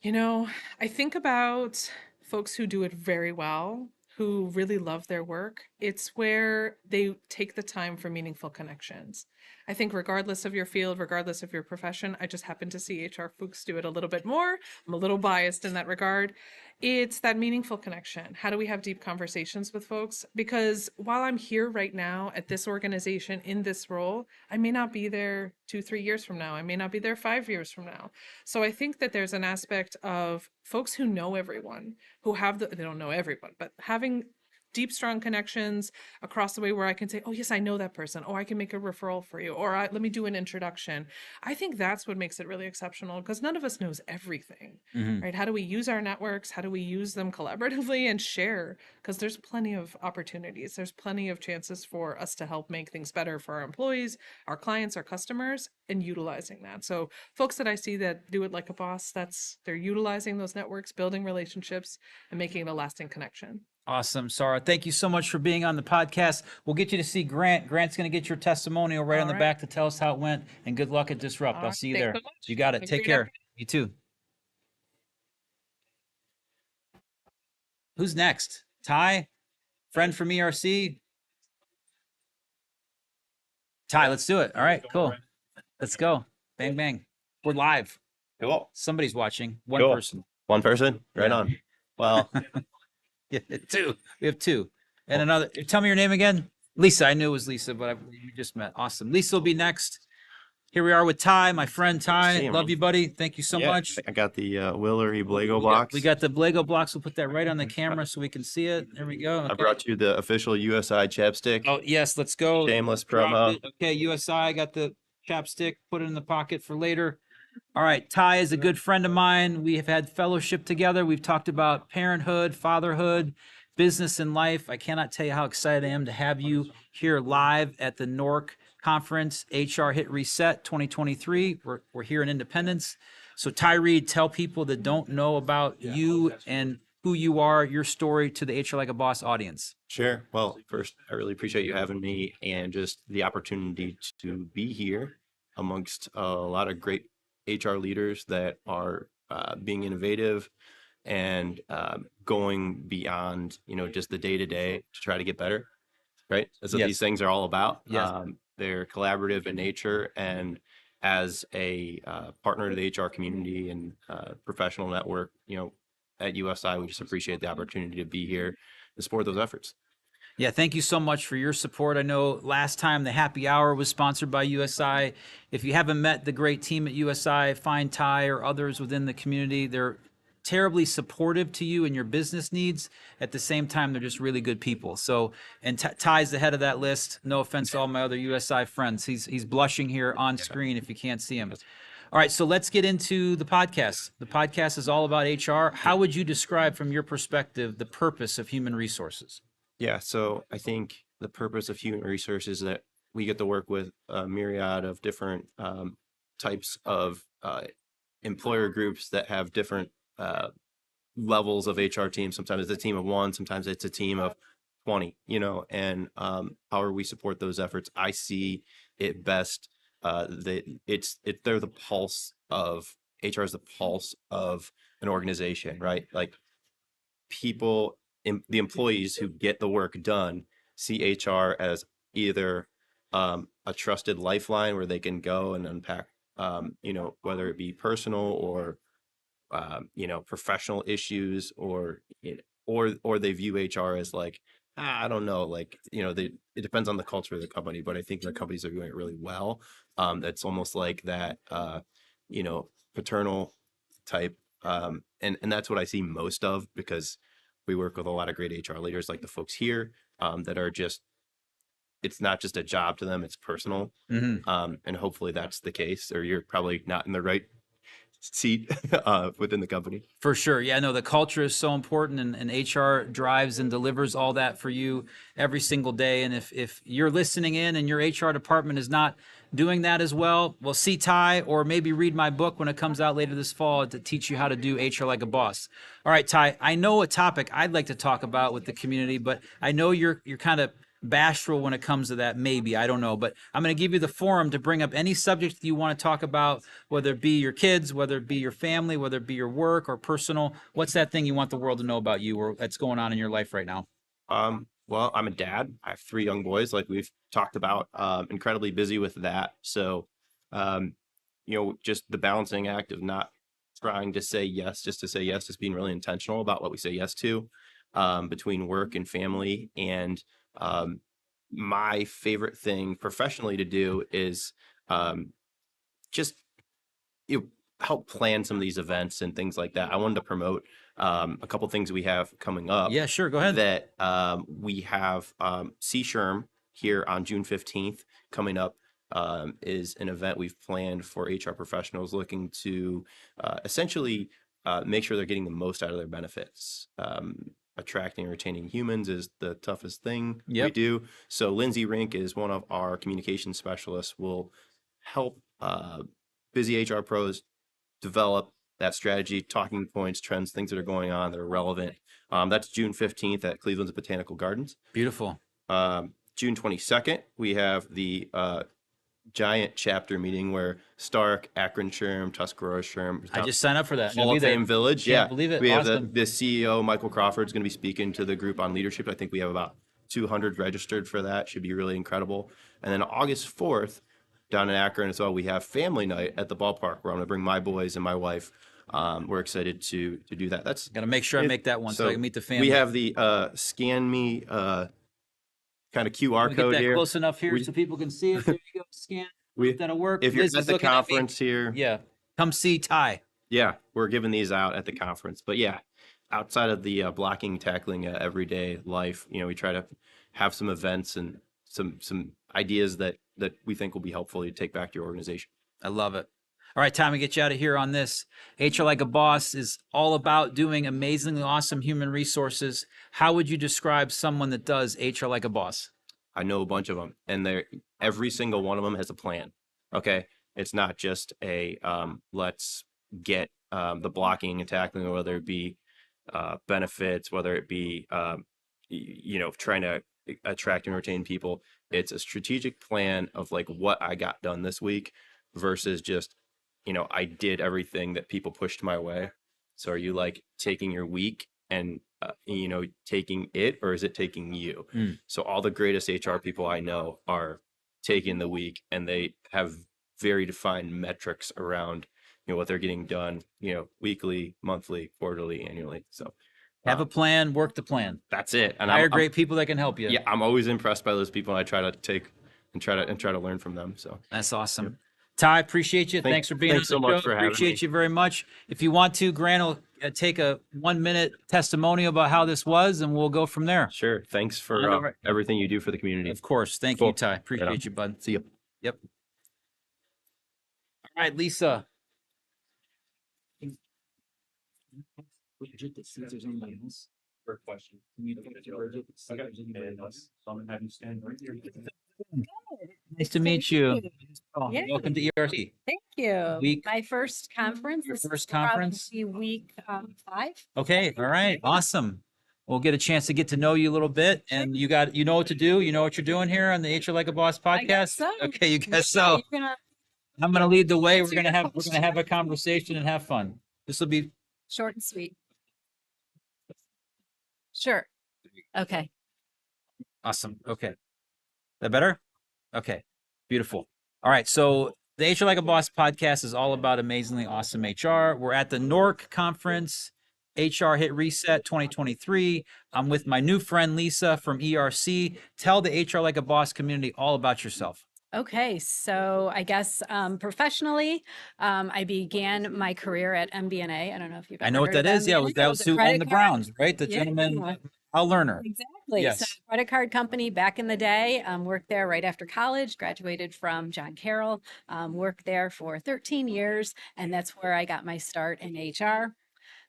I think about folks who do it very well, who really love their work. It's where they take the time for meaningful connections. I think regardless of your field, regardless of your profession, I just happen to see HR folks do it a little bit more. I'm a little biased in that regard. It's that meaningful connection. How do we have deep conversations with folks? Because while I'm here right now at this organization in this role, I may not be there 2-3 years from now. I may not be there 5 years from now. So I think that there's an aspect of folks who know everyone, who have they don't know everyone, but having deep, strong connections across the way where I can say, oh, yes, I know that person. Oh, I can make a referral for you. Or let me do an introduction. I think that's what makes it really exceptional, because none of us knows everything, right? How do we use our networks? How do we use them collaboratively and share? Because there's plenty of opportunities. There's plenty of chances for us to help make things better for our employees, our clients, our customers, and utilizing that. So folks that I see that do it like a boss, they're utilizing those networks, building relationships, and making it a lasting connection. Awesome, Sara. Thank you so much for being on the podcast. We'll get you to see Grant. Grant's going to get your testimonial right on the back to tell us how it went. And good luck at Disrupt. I'll see you there. Thanks so much. You got it. Have a Take great care. afternoon. You too. Who's next? Ty? Friend from ERC? Ty, let's do it. All right, cool. Let's go. Bang, bang. We're live. Cool. Somebody's watching. One Cool. person. One person? Right Yeah. on. Well, Yeah, 2. We have 2. And another. Tell me your name again. Lisa. I knew it was Lisa, but we just met. Awesome. Lisa will be next. Here we are with Ty, my friend Ty. See you, Love man. you, buddy. Thank you so Yeah, much. I got the Willery Blago We box. got the Blago blocks. We'll put that right on the camera so we can see it. There we go. I Okay. brought you the official USI chapstick. Oh, yes, let's go. Shameless Dropped promo. it. Okay, USI, got the chapstick. Put it in the pocket for later. All right, Ty is a good friend of mine. We have had fellowship together. We've talked about parenthood, fatherhood, business, and life. I cannot tell you how excited I am to have you here live at the NOHRC Conference, HR Hit Reset 2023. We're here in Independence. So Ty Reid, tell people that don't know about you and who you are, your story to the HR Like a Boss audience. Sure. Well, first, I really appreciate you having me and just the opportunity to be here amongst a lot of great HR leaders that are being innovative and going beyond, just the day to day to try to get better. Right. That's what Yes. these things are all about. Yes. They're collaborative in nature, and as a partner to the HR community and professional network, at USI, we just appreciate the opportunity to be here to support those efforts. Yeah, thank you so much for your support. I know last time the happy hour was sponsored by USI. If you haven't met the great team at USI, find Ty or others within the community. They're terribly supportive to you and your business needs. At the same time, they're just really good people. So, and Ty's the head of that list. No offense to all my other USI friends. He's blushing here on screen if you can't see him. All right, so let's get into the podcast. The podcast is all about HR. How would you describe from your perspective the purpose of human resources? Yeah, so I think the purpose of human resources is that we get to work with a myriad of different types of employer groups that have different levels of HR teams. Sometimes it's a team of one, sometimes it's a team of 20, and however we support those efforts, I see it best that they're the pulse of HR is the pulse of an organization, right? Like people, the employees who get the work done see HR as either a trusted lifeline where they can go and unpack, whether it be personal or professional issues, or they view HR as like, I don't know, like, it depends on the culture of the company, but I think the companies are doing it really well. That's almost like that, paternal type. And that's what I see most of, because we work with a lot of great HR leaders like the folks here that are just, it's not just a job to them, it's personal. Mm-hmm. And hopefully that's the case, or you're probably not in the right seat within the company. For sure. Yeah, no, the culture is so important, and HR drives and delivers all that for you every single day. And if you're listening in and your HR department is not doing that as well, see Ty, or maybe read my book when it comes out later this fall to teach you how to do HR like a boss. All right, Ty, I know a topic I'd like to talk about with the community, but I know you're kind of bashful when it comes to that. Maybe, I don't know, but I'm going to give you the forum to bring up any subject you want to talk about, whether it be your kids, whether it be your family, whether it be your work or personal. What's that thing you want the world to know about you, or that's going on in your life right now? Well, I'm a dad. I have 3 young boys, like we've talked about, incredibly busy with that. So, just the balancing act of not trying to say yes just to say yes, just being really intentional about what we say yes to, between work and family. And my favorite thing professionally to do is just help plan some of these events and things like that. I wanted to promote a couple things we have coming up. Yeah, sure. Go ahead. That we have C-SHRM here on June 15th coming up. Is an event we've planned for HR professionals looking to essentially make sure they're getting the most out of their benefits. Attracting and retaining humans is the toughest thing we do. So Lindsay Rink is one of our communication specialists, will help busy HR pros develop that strategy, talking points, trends, things that are going on that are relevant. That's June 15th at Cleveland's Botanical Gardens. Beautiful. June 22nd, we have the giant chapter meeting where Stark, Akron SHRM, Tuscarora SHRM. I just signed up for that. Hall of Fame Village. Can't believe it. We have Awesome. the CEO, Michael Crawford, is going to be speaking to the group on leadership. I think we have about 200 registered for that. Should be really incredible. And then August 4th, down in Akron as well, we have family night at the ballpark where I'm going to bring my boys and my wife. We're excited to do that. That's Got to make sure I make that one so I can meet the family. We have the scan me kind of QR Can we code get that here. close enough here so people can see it. There you go. Scan. That'll work. If you're Liz at is the looking at me. conference here, Yeah. Come see Ty. yeah, we're giving these out at the conference. But yeah, outside of the blocking, tackling, everyday life, we try to have some events and some ideas that we think will be helpful to take back to your organization. I love it. All right, time to get you out of here on this. HR Like a Boss is all about doing amazingly awesome human resources. How would you describe someone that does HR Like a Boss? I know a bunch of them, and every single one of them has a plan. Okay, it's not just a let's get the blocking and tackling, whether it be benefits, whether it be trying to attract and retain people. It's a strategic plan of like what I got done this week versus just I did everything that people pushed my way. So are you like taking your week and taking it, or is it taking you? So all the greatest HR people I know are taking the week, and they have very defined metrics around what they're getting done, weekly, monthly, quarterly, annually. So have a plan, work the plan. That's it. And hire great people that can help you. Yeah, I'm always impressed by those people, and I try to take and try to learn from them. So that's awesome. Yep. Ty, appreciate you. Thanks for being on the so much show. for having Appreciate me. you very much. If you want to, Grant will take a 1-minute testimonial about how this was, and we'll go from there. Sure. Thanks for everything you do for the community. Of course. Thank you, Ty. Appreciate you, bud. See you. Yep. All right, Lisa. For a question. Okay. So I'm gonna have you stand right here. Nice to meet you. Yeah. Welcome to ERC. Thank you. My first conference. Your This is first conference? probably week 5. Okay. All right. Awesome. We'll get a chance to get to know you a little bit, and you know what to do. You know what you're doing here on the HR Like a Boss podcast. I guess so. Okay, you guess so. I'm gonna lead the way. We're gonna have a conversation and have fun. This will be short and sweet. Sure. Okay. awesome. Okay. That better? Okay. Beautiful. All right. So the HR Like a Boss podcast is all about amazingly awesome HR. We're at the NOHRC conference, HR Hit Reset 2023. I'm with my new friend, Lisa from ERC. Tell the HR Like a Boss community all about yourself. Okay, so I guess professionally, I began my career at MBNA. I don't know if you've ever I know what heard that of is. Yeah, MBNA. that was who owned the Browns, right? The Yeah. gentleman, Al Lerner. Exactly. Yes. So credit card company back in the day, worked there right after college, graduated from John Carroll, worked there for 13 years, and that's where I got my start in HR.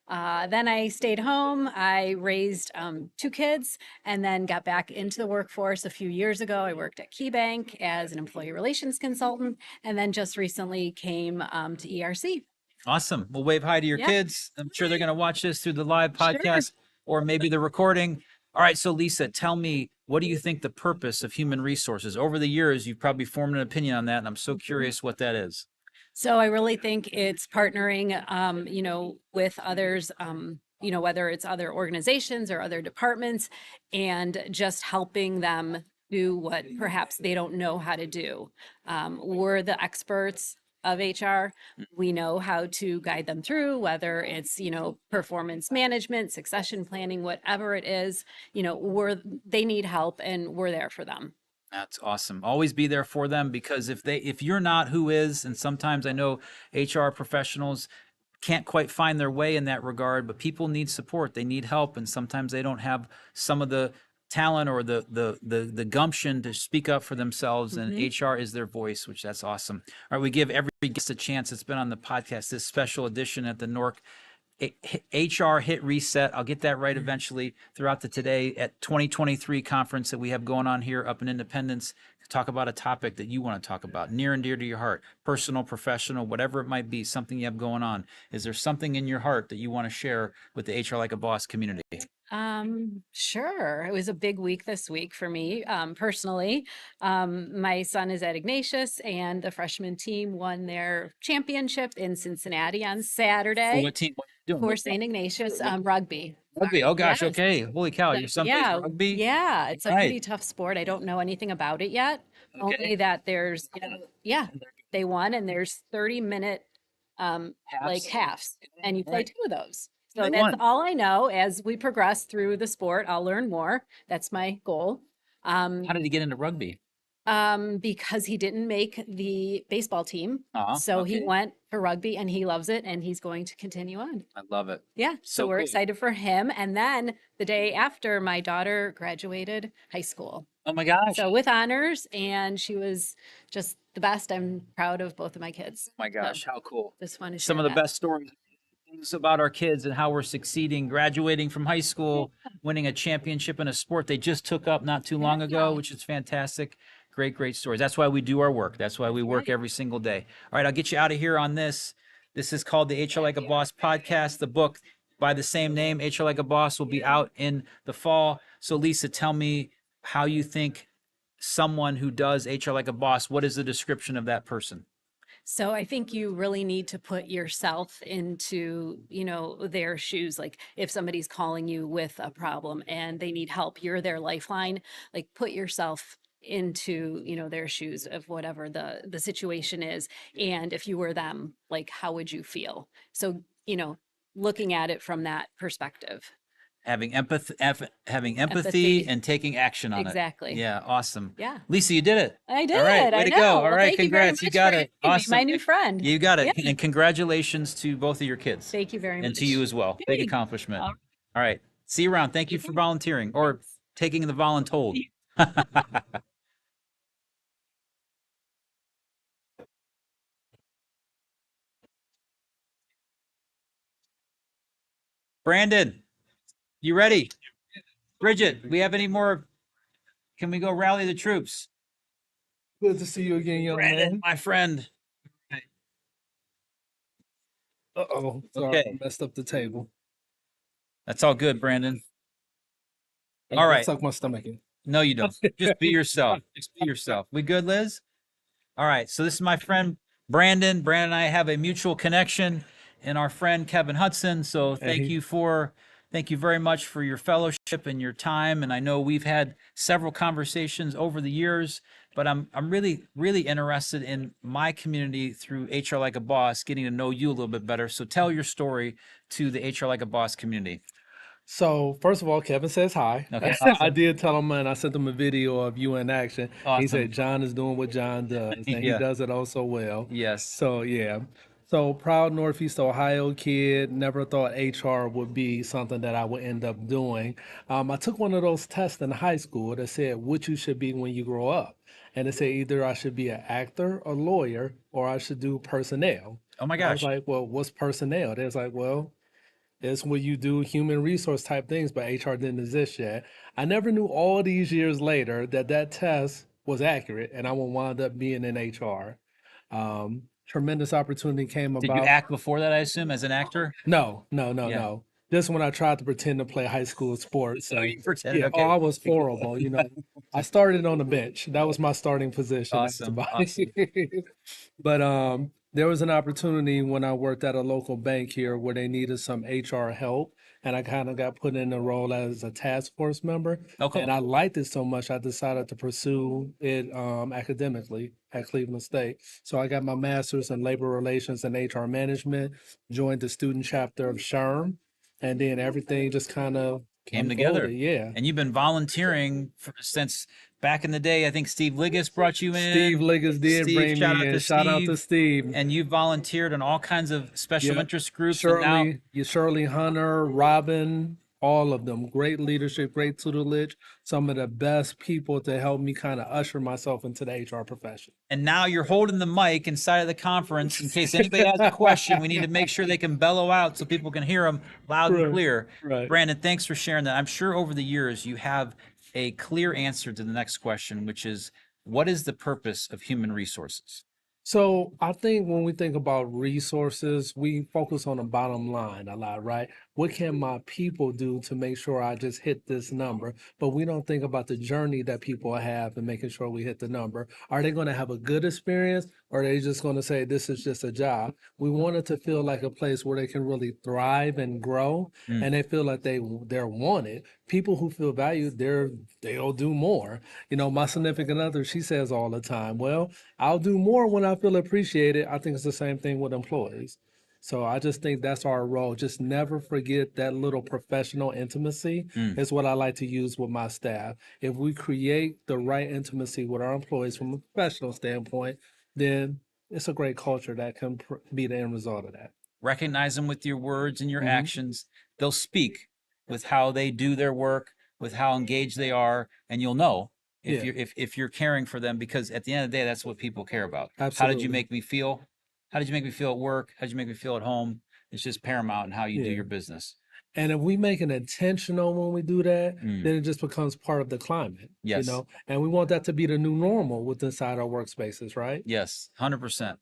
Then I stayed home. I raised 2 kids and then got back into the workforce a few years ago. I worked at KeyBank as an employee relations consultant, and then just recently came to ERC. Awesome. We'll wave hi to your kids. I'm sure they're going to watch this through the live podcast or maybe the recording. All right. So Lisa, tell me, what do you think the purpose of human resources? Over the years, you've probably formed an opinion on that, and I'm so curious what that is. So I really think it's partnering, with others, whether it's other organizations or other departments, and just helping them do what perhaps they don't know how to do. We're the experts of HR. We know how to guide them through, whether it's, performance management, succession planning, whatever it is, they need help and we're there for them. That's awesome. Always be there for them, because if you're not, who is? And sometimes I know HR professionals can't quite find their way in that regard, but people need support. They need help, and sometimes they don't have some of the talent or the gumption to speak up for themselves, and HR is their voice, which that's awesome. All right, we give every guest a chance that's been on the podcast, this special edition at the NOHRC HR Hit Reset. I'll get that right eventually throughout the today at 2023 conference that we have going on here up in Independence. Talk about a topic that you want to talk about, near and dear to your heart, personal, professional, whatever it might be, something you have going on. Is there something in your heart that you want to share with the HR Like a Boss community? Sure. It was a big week this week for me, personally. My son is at Ignatius, and the freshman team won their championship in Cincinnati on Saturday. What team? What are you doing? For St. Ignatius, rugby. Rugby. Oh gosh. Yes. Okay. Holy cow. Your son plays rugby? Yeah. It's a Right. pretty tough sport. I don't know anything about it yet. Only that there's, they won, and there's 30-minute, halves, and you play 2 of those. So They that's won. all I know. As we progress through the sport, I'll learn more. That's my goal. How did he get into rugby? because he didn't make the baseball team. So he okay. went for rugby and he loves it and he's going to continue on. I love it. Yeah. So, So we're cool. excited for him. And then the day after, my daughter graduated high school. Oh my gosh. So with honors, and she was just the best. I'm proud of both of my kids. Oh my gosh, how cool. Just want to Some share of the that. best stories things about our kids and how we're succeeding, graduating from high school, winning a championship in a sport they just took up not too long ago, which is fantastic. Great, great stories. That's why we do our work. That's why we work every single day. All right, I'll get you out of here on this. This is called the HR Like a Boss podcast. The book by the same name, HR Like a Boss, will be out in the fall. So Lisa, tell me how you think someone who does HR Like a Boss, what is the description of that person? So I think you really need to put yourself into, their shoes. Like if somebody's calling you with a problem and they need help, you're their lifeline. Like put yourself into, their shoes of whatever the situation is. And if you were them, like how would you feel? So, looking at it from that perspective. Having empathy Empathy. and taking action on it. Exactly. Yeah, awesome. Yeah. Lisa, you did it. I did. All right, way I to know. go. All Well, right, thank you very congrats. You much got for it. having me, Awesome. my new friend. You got it. Yeah. And congratulations to both of your kids. Thank you very much. And to you as well. Big Thanks. accomplishment. All All right. See you around. Thank you for volunteering or taking the voluntold. Brandon, you ready? Bridget, we have any more? Can we go rally the troops? Good to see you again, young Brandon, man. my friend. Uh-oh. Sorry, Okay. I messed up the table. That's all good, Brandon. I All right. Suck my stomach in. No, you don't. Just be yourself. Just be yourself. We good, Liz? All right. So this is my friend Brandon. Brandon and I have a mutual connection and our friend Kevin Hudson. So thank you very much for your fellowship and your time. And I know we've had several conversations over the years, but I'm really, really interested in my community through HR Like a Boss, getting to know you a little bit better. So tell your story to the HR Like a Boss community. So first of all, Kevin says hi. Okay, I awesome. did tell him, and I sent him a video of you in action. He Awesome. said John is doing what John does, and he Yeah. does it oh so well. Yes. So yeah. So proud Northeast Ohio kid. Never thought HR would be something that I would end up doing. I took one of those tests in high school that said what you should be when you grow up, and it said either I should be an actor, a lawyer, or I should do personnel. Oh my I was gosh. like, well, what's personnel? They was like, well, it's where you do human resource type things, but HR didn't exist yet. I never knew all these years later that that test was accurate, and I would wind up being in HR. Tremendous opportunity came Did you about. act before that, I assume, as an actor? No. Yeah. Just when I tried to pretend to play high school sports. Oh, you pretended, Yeah, okay. I was horrible. I started on the bench. That was my starting position. That's Awesome, about awesome. it. But there was an opportunity when I worked at a local bank here where they needed some HR help, and I kind of got put in the role as a task force member. Okay. And I liked it so much, I decided to pursue it academically at Cleveland State. So I got my master's in labor relations and HR management, joined the student chapter of SHRM, and then everything just kind of Came together. unfolded. Yeah. And you've been volunteering since back in the day. I think Steve Liggis brought you in. Steve Liggis did Steve, bring shout out me in. to Shout out to Steve. And you volunteered in all kinds of special Yeah. interest groups. And now, Shirley Hunter, Robin, all of them. Great leadership, great tutelage. Some of the best people to help me kind of usher myself into the HR profession. and now you're holding the mic inside of the conference in case anybody has a question. We need to make sure they can bellow out so people can hear them loud and Right, clear. right. Brandon, thanks for sharing that. I'm sure over the years you have a clear answer to the next question, which is, what is the purpose of human resources? So I think when we think about resources, we focus on the bottom line a lot, right? What can my people do to make sure I just hit this number? But we don't think about the journey that people have and making sure we hit the number. Are they going to have a good experience, or are they just going to say this is just a job? We want it to feel like a place where they can really thrive and grow, and they feel like they're wanted. People who feel valued, they'll do more. My significant other, she says all the time, well, I'll do more when I feel appreciated. I think it's the same thing with employees. So I just think that's our role. Just never forget that little professional intimacy is what I like to use with my staff. If we create the right intimacy with our employees from a professional standpoint, then it's a great culture that can be the end result of that. Recognize them with your words and your actions. They'll speak with how they do their work, with how engaged they are, and you'll know if Yeah. if you're caring for them, because at the end of the day, that's what people care about. How did Absolutely. you make me feel? How did you make me feel at work? How did you make me feel at home? It's just paramount in how you do Yeah. your business. And if we make it intentional when we do that, then it just becomes part of the climate. Yes. You know, and we want that to be the new normal with inside our workspaces, right? Yes, 100%.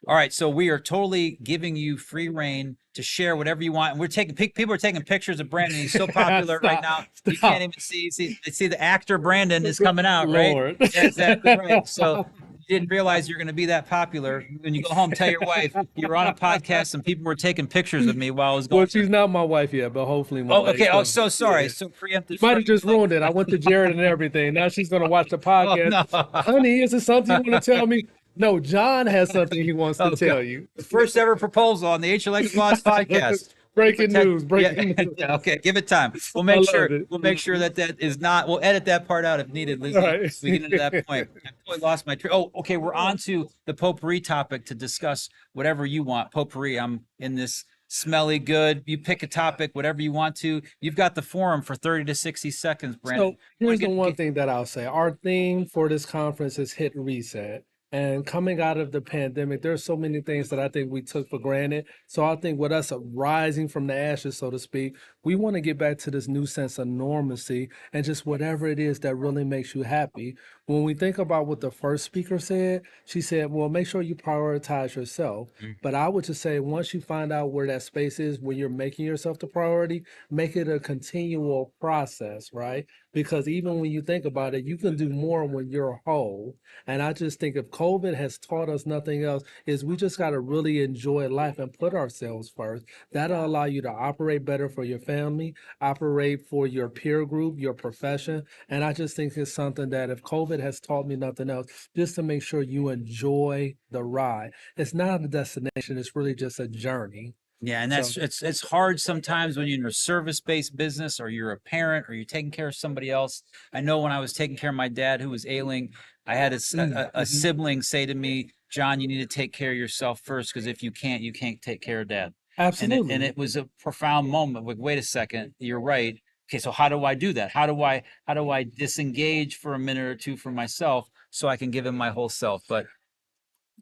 All right, so we are totally giving you free reign to share whatever you want. And we're taking people are taking pictures of Brandon. He's so popular right now. You Stop. can't even see the actor Brandon is coming out, right? Lord. Yeah, exactly right. So you didn't realize you're going to be that popular. When you go home, tell your wife you were on a podcast and people were taking pictures of me while I was going. Well, she's not my wife yet, but hopefully one Oh, day. okay. Oh, so sorry. Yeah. So preemptive. You might have just ruined it. I went to Jared and everything. Now she's going to watch the podcast. Oh, no. Honey, is there something you want to tell me? No, John has something he wants to tell you. The first ever proposal on the HLX Boss podcast. Breaking news. Breaking news. Okay, give it time. We'll I make love sure. it. We'll make sure that is not. We'll edit that part out if needed, Lizzie. Right. If we get into that point. I totally lost my train. Oh, okay. We're on to the potpourri topic to discuss whatever you want. Potpourri. I'm in this smelly good. You pick a topic, whatever you want to. You've got the forum for 30 to 60 seconds, Brandon. So here's the one thing that I'll say. Our theme for this conference is hit reset. And coming out of the pandemic, there's so many things that I think we took for granted. So I think with us rising from the ashes, so to speak, we want to get back to this new sense of normalcy and just whatever it is that really makes you happy. When we think about what the first speaker said, she said, well, make sure you prioritize yourself. But I would just say, once you find out where that space is, where you're making yourself the priority, make it a continual process, right? Because even when you think about it, you can do more when you're whole. And I just think if COVID has taught us nothing else, is we just got to really enjoy life and put ourselves first. That'll allow you to operate better for your family, operate for your peer group, your profession. And I just think it's something that if COVID has taught me nothing else, just to make sure you enjoy the ride. It's not a destination, it's really just a journey. Yeah, and that's it's hard sometimes when you're in a service-based business or you're a parent or you're taking care of somebody else. I know when I was taking care of my dad who was ailing, I had a sibling say to me, John, you need to take care of yourself first, because if you can't take care of dad. Absolutely. And it was a profound moment. Like, wait a second, you're right. Okay, so how do I do that? How do I disengage for a minute or two for myself so I can give him my whole self? But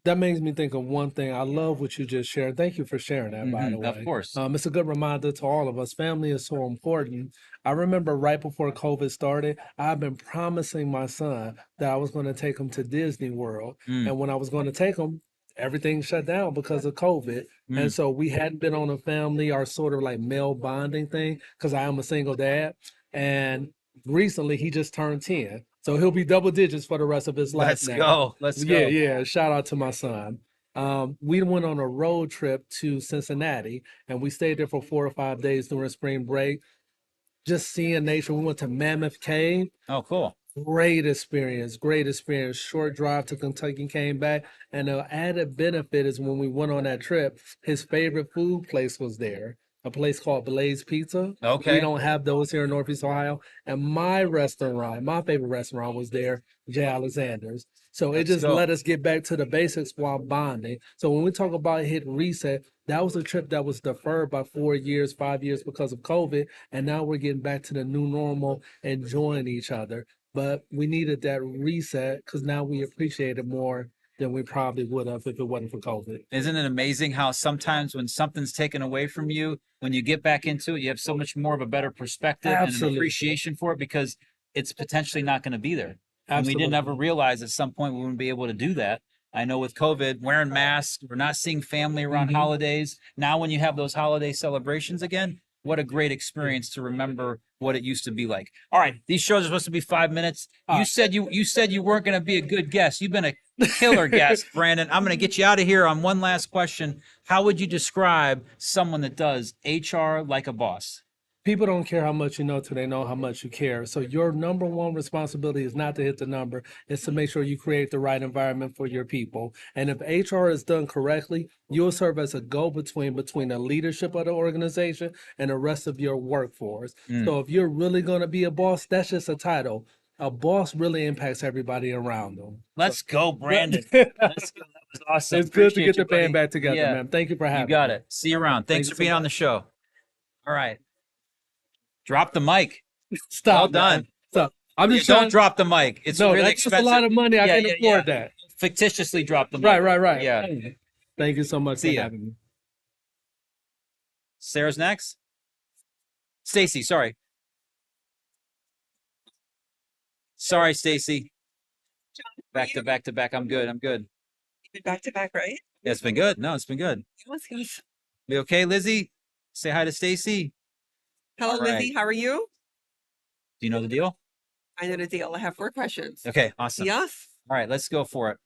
that makes me think of one thing. I love what you just shared. Thank you for sharing that, by the way. Of course. It's a good reminder to all of us. Family is so important. I remember right before COVID started, I've been promising my son that I was going to take him to Disney World. And when I was going to take him, everything shut down because of COVID. And so we hadn't been on a family, our sort of like male bonding thing, because I am a single dad. And recently he just turned 10. So he'll be double digits for the rest of his life now. Let's go. Yeah. Shout out to my son. We went on a road trip to Cincinnati, and we stayed there for 4 or 5 days during spring break, just seeing nature. We went to Mammoth Cave. Oh, cool. Great experience. Short drive to Kentucky, came back. And the added benefit is when we went on that trip, his favorite food place was there. A place called Blaze Pizza. Okay. We don't have those here in Northeast Ohio. And my favorite restaurant was there, J. Alexander's. So it just let us get back to the basics while bonding. So when we talk about hit reset, that was a trip that was deferred by 4 years, 5 years because of COVID. And now we're getting back to the new normal, enjoying each other. But we needed that reset because now we appreciate it more than we probably would have if it wasn't for COVID. Isn't it amazing how sometimes when something's taken away from you, when you get back into it, you have so much more of a better perspective and an appreciation for it because it's potentially not going to be there. And we didn't ever realize at some point we wouldn't be able to do that. I know with COVID, wearing masks, we're not seeing family around holidays. Now when you have those holiday celebrations again, what a great experience to remember what it used to be like. All right, these shows are supposed to be 5 minutes. You said you weren't going to be a good guest. You've been a killer guest, Brandon. I'm going to get you out of here on one last question. How would you describe someone that does HR like a boss? People don't care how much you know till they know how much you care. So your number one responsibility is not to hit the number, it's to make sure you create the right environment for your people. And if HR is done correctly, you'll serve as a go-between between the leadership of the organization and the rest of your workforce. So if you're really going to be a boss, that's just a title. A boss really impacts everybody around them. Let's go, Brandon. Let's go. That was awesome. It's good to Appreciate get you, the band buddy. back together, Yeah. man. Thank you for having You got me. it. See you around. Thanks Thank for you so being on the show. All right. Drop the mic. Stop. Well done. Man. Stop. I'm Yeah, just don't trying. drop the mic. It's No, really that's just expensive. a lot of money. I Yeah, can yeah, afford yeah. that. Fictitiously drop the mic. Right. Yeah. Thank you so much See for ya. having me. Sarah's next. Stacy, sorry. Sorry, Stacy. Back to back to back. I'm good. Back to back, right? Yeah, it's been good. No, it's been good. Yes. You okay, Lizzie? Say hi to Stacy. Hello, All right. Lizzie. How are you? Do you know the deal? I know the deal. I have 4 questions. Okay, awesome. Yes. All right, let's go for it.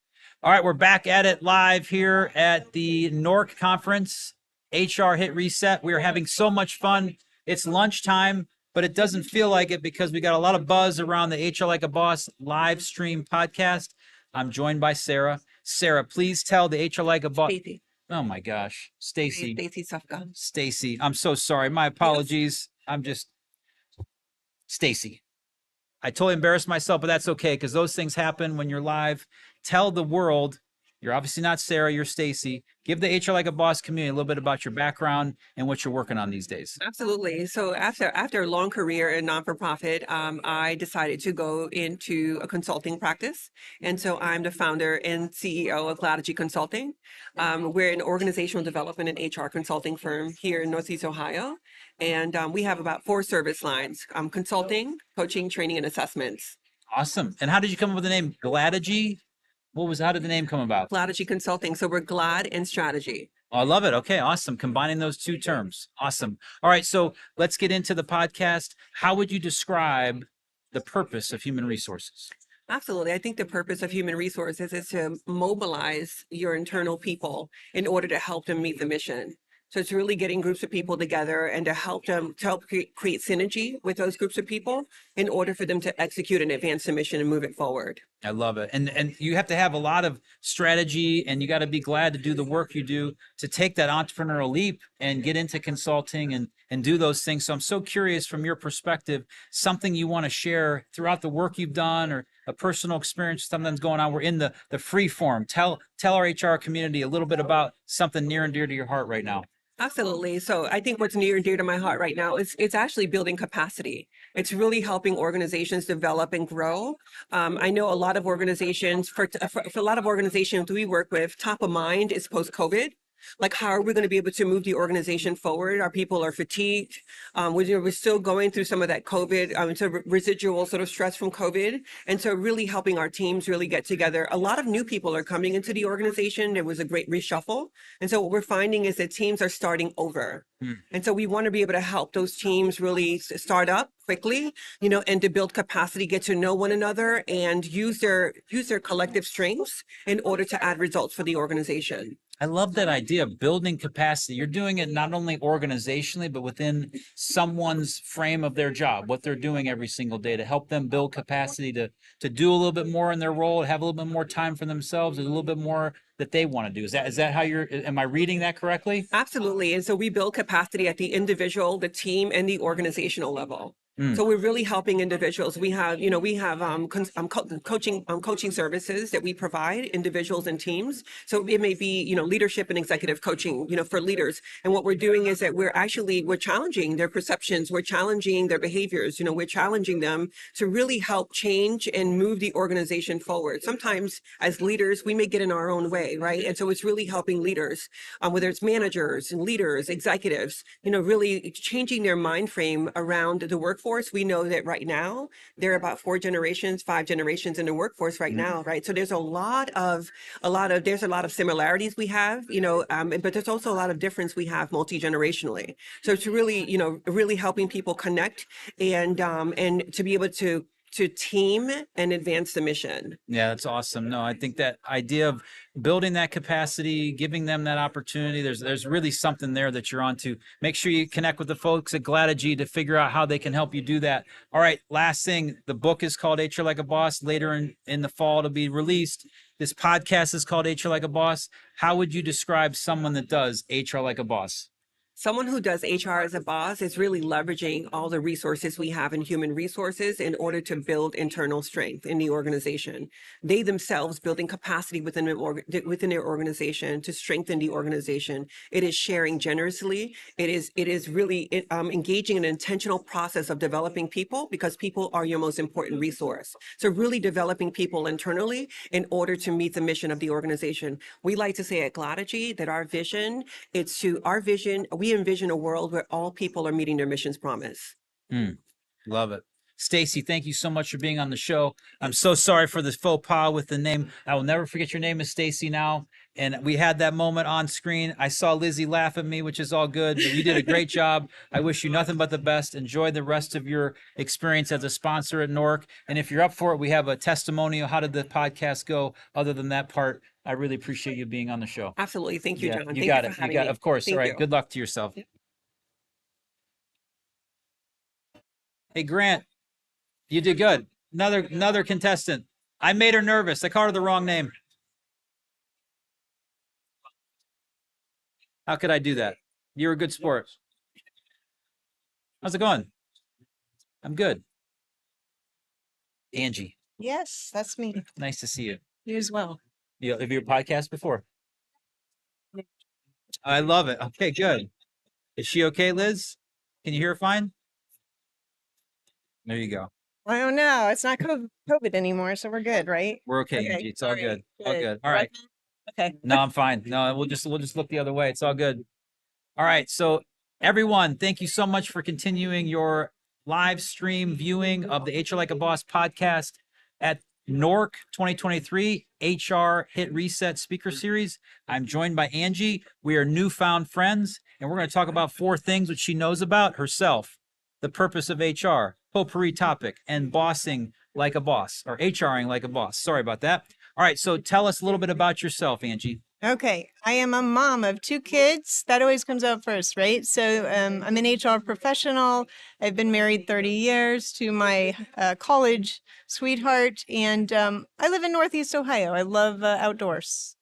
All right, we're back at it live here at the NOHRC conference, HR Hit Reset. We are having so much fun. It's lunchtime, but it doesn't feel like it because we got a lot of buzz around the HR Like a Boss live stream podcast. I'm joined by Sara. Sara, please tell the HR Like a Boss. Stacy. Oh my gosh, Stacy. Stacy Sufka. Stacy, I'm so sorry. My apologies. I'm just Stacy. I totally embarrassed myself, but that's okay because those things happen when you're live. Tell the world, you're obviously not Sara, you're Stacy. Give the HR Like a Boss community a little bit about your background and what you're working on these days. Absolutely. So after a long career in non-for-profit, I decided to go into a consulting practice. And so I'm the founder and CEO of Latitude Consulting. We're an organizational development and HR consulting firm here in Northeast Ohio. And we have about 4 service lines, consulting, coaching, training, and assessments. Awesome. And how did you come up with the name Gladigy? How did the name come about? Latitude Consulting. So we're GLAD and strategy. Oh, I love it. Okay, awesome. Combining those 2 terms. Awesome. All right, so let's get into the podcast. How would you describe the purpose of human resources? Absolutely. I think the purpose of human resources is to mobilize your internal people in order to help them meet the mission. So it's really getting groups of people together and to help create synergy with those groups of people in order for them to execute and advance the mission and move it forward. I love it. And you have to have a lot of strategy and you got to be glad to do the work you do to take that entrepreneurial leap and get into consulting and do those things. So I'm so curious from your perspective, something you want to share throughout the work you've done or a personal experience, something's going on. We're in the free form. Tell our HR community a little bit about something near and dear to your heart right now. Absolutely. So I think what's near and dear to my heart right now is it's actually building capacity. It's really helping organizations develop and grow. I know a lot of organizations, for a lot of organizations we work with, top of mind is post-COVID. Like, how are we going to be able to move the organization forward? Our people are fatigued. We're still going through some of that COVID, so residual sort of stress from COVID. And so really helping our teams really get together. A lot of new people are coming into the organization. There was a great reshuffle. And so what we're finding is that teams are starting over. And so we want to be able to help those teams really start up quickly, and to build capacity, get to know one another and use their collective strengths in order to add results for the organization. I love that idea of building capacity. You're doing it not only organizationally, but within someone's frame of their job, what they're doing every single day to help them build capacity to do a little bit more in their role, have a little bit more time for themselves, and a little bit more that they want to do. Is that how am I reading that correctly? Absolutely. And so we build capacity at the individual, the team, and the organizational level. So we're really helping individuals. We have coaching services that we provide individuals and teams. So it may be, leadership and executive coaching, for leaders. And what we're doing is that we're challenging their perceptions. We're challenging their behaviors. We're challenging them to really help change and move the organization forward. Sometimes as leaders, we may get in our own way, right? And so it's really helping leaders, whether it's managers and leaders, executives, really changing their mind frame around the workforce. We know that right now there are about 5 generations in the workforce right now, right? So there's a lot of similarities we have, but there's also a lot of difference we have multi-generationally. So it's really, really helping people connect and to be able to to team and advance the mission. Yeah, that's awesome. No, I think that idea of building that capacity, giving them that opportunity, there's really something there that you're onto. Make sure you connect with the folks at Gladigy to figure out how they can help you do that. All right, last thing, the book is called HR Like a Boss. Later in the fall to be released. This podcast is called HR Like a Boss. How would you describe someone that does HR Like a Boss? Someone who does HR as a boss is really leveraging all the resources we have in human resources in order to build internal strength in the organization. They themselves building capacity within their organization to strengthen the organization. It is sharing generously. It is really engaging in an intentional process of developing people, because people are your most important resource. So really developing people internally in order to meet the mission of the organization. We like to say at Gladigy that we envision a world where all people are meeting their mission's promise. Love it. Stacy, thank you so much for being on the show. I'm so sorry for this faux pas with the name. I will never forget your name is Stacy now. And we had that moment on screen. I saw Lizzie laugh at me, which is all good, but you did a great job. I wish you nothing but the best. Enjoy the rest of your experience as a sponsor at NOHRC. And if you're up for it, we have a testimonial. How did the podcast go? Other than that part, I really appreciate you being on the show. Absolutely. Thank you, Yeah, John. you Thank got you it. for You having got me. it. Of course. Thank All right. you. Good luck to yourself. Hey, Grant, you did good. Another contestant. I made her nervous. I called her the wrong name. How could I do that? You're a good sport. How's it going? I'm good. Angie, Yes, that's me. nice to see you. You as well. Have you podcast before? I love it. Okay, good. Is she okay, Liz? Can you hear her fine? There you go. I don't know. It's not COVID anymore, so we're good, right? We're okay, Okay, Angie. It's all all right, good. All good. good. All right. Okay. No, I'm fine. No, we'll just look the other way. It's all good. All right. So everyone, thank you so much for continuing your live stream viewing of the HR Like a Boss podcast at NOHRC 2023 HR Hit Reset Speaker Series. I'm joined by Angie. We are newfound friends, and we're going to talk about 4 things which she knows about herself: the purpose of HR, potpourri topic, and bossing like a boss, or HRing like a boss. Sorry about that. All right, so tell us a little bit about yourself, Angie. Okay. I am a mom of 2 kids. That always comes out first, right? So I'm an HR professional. I've been married 30 years to my college sweetheart, and I live in Northeast Ohio. I love outdoors.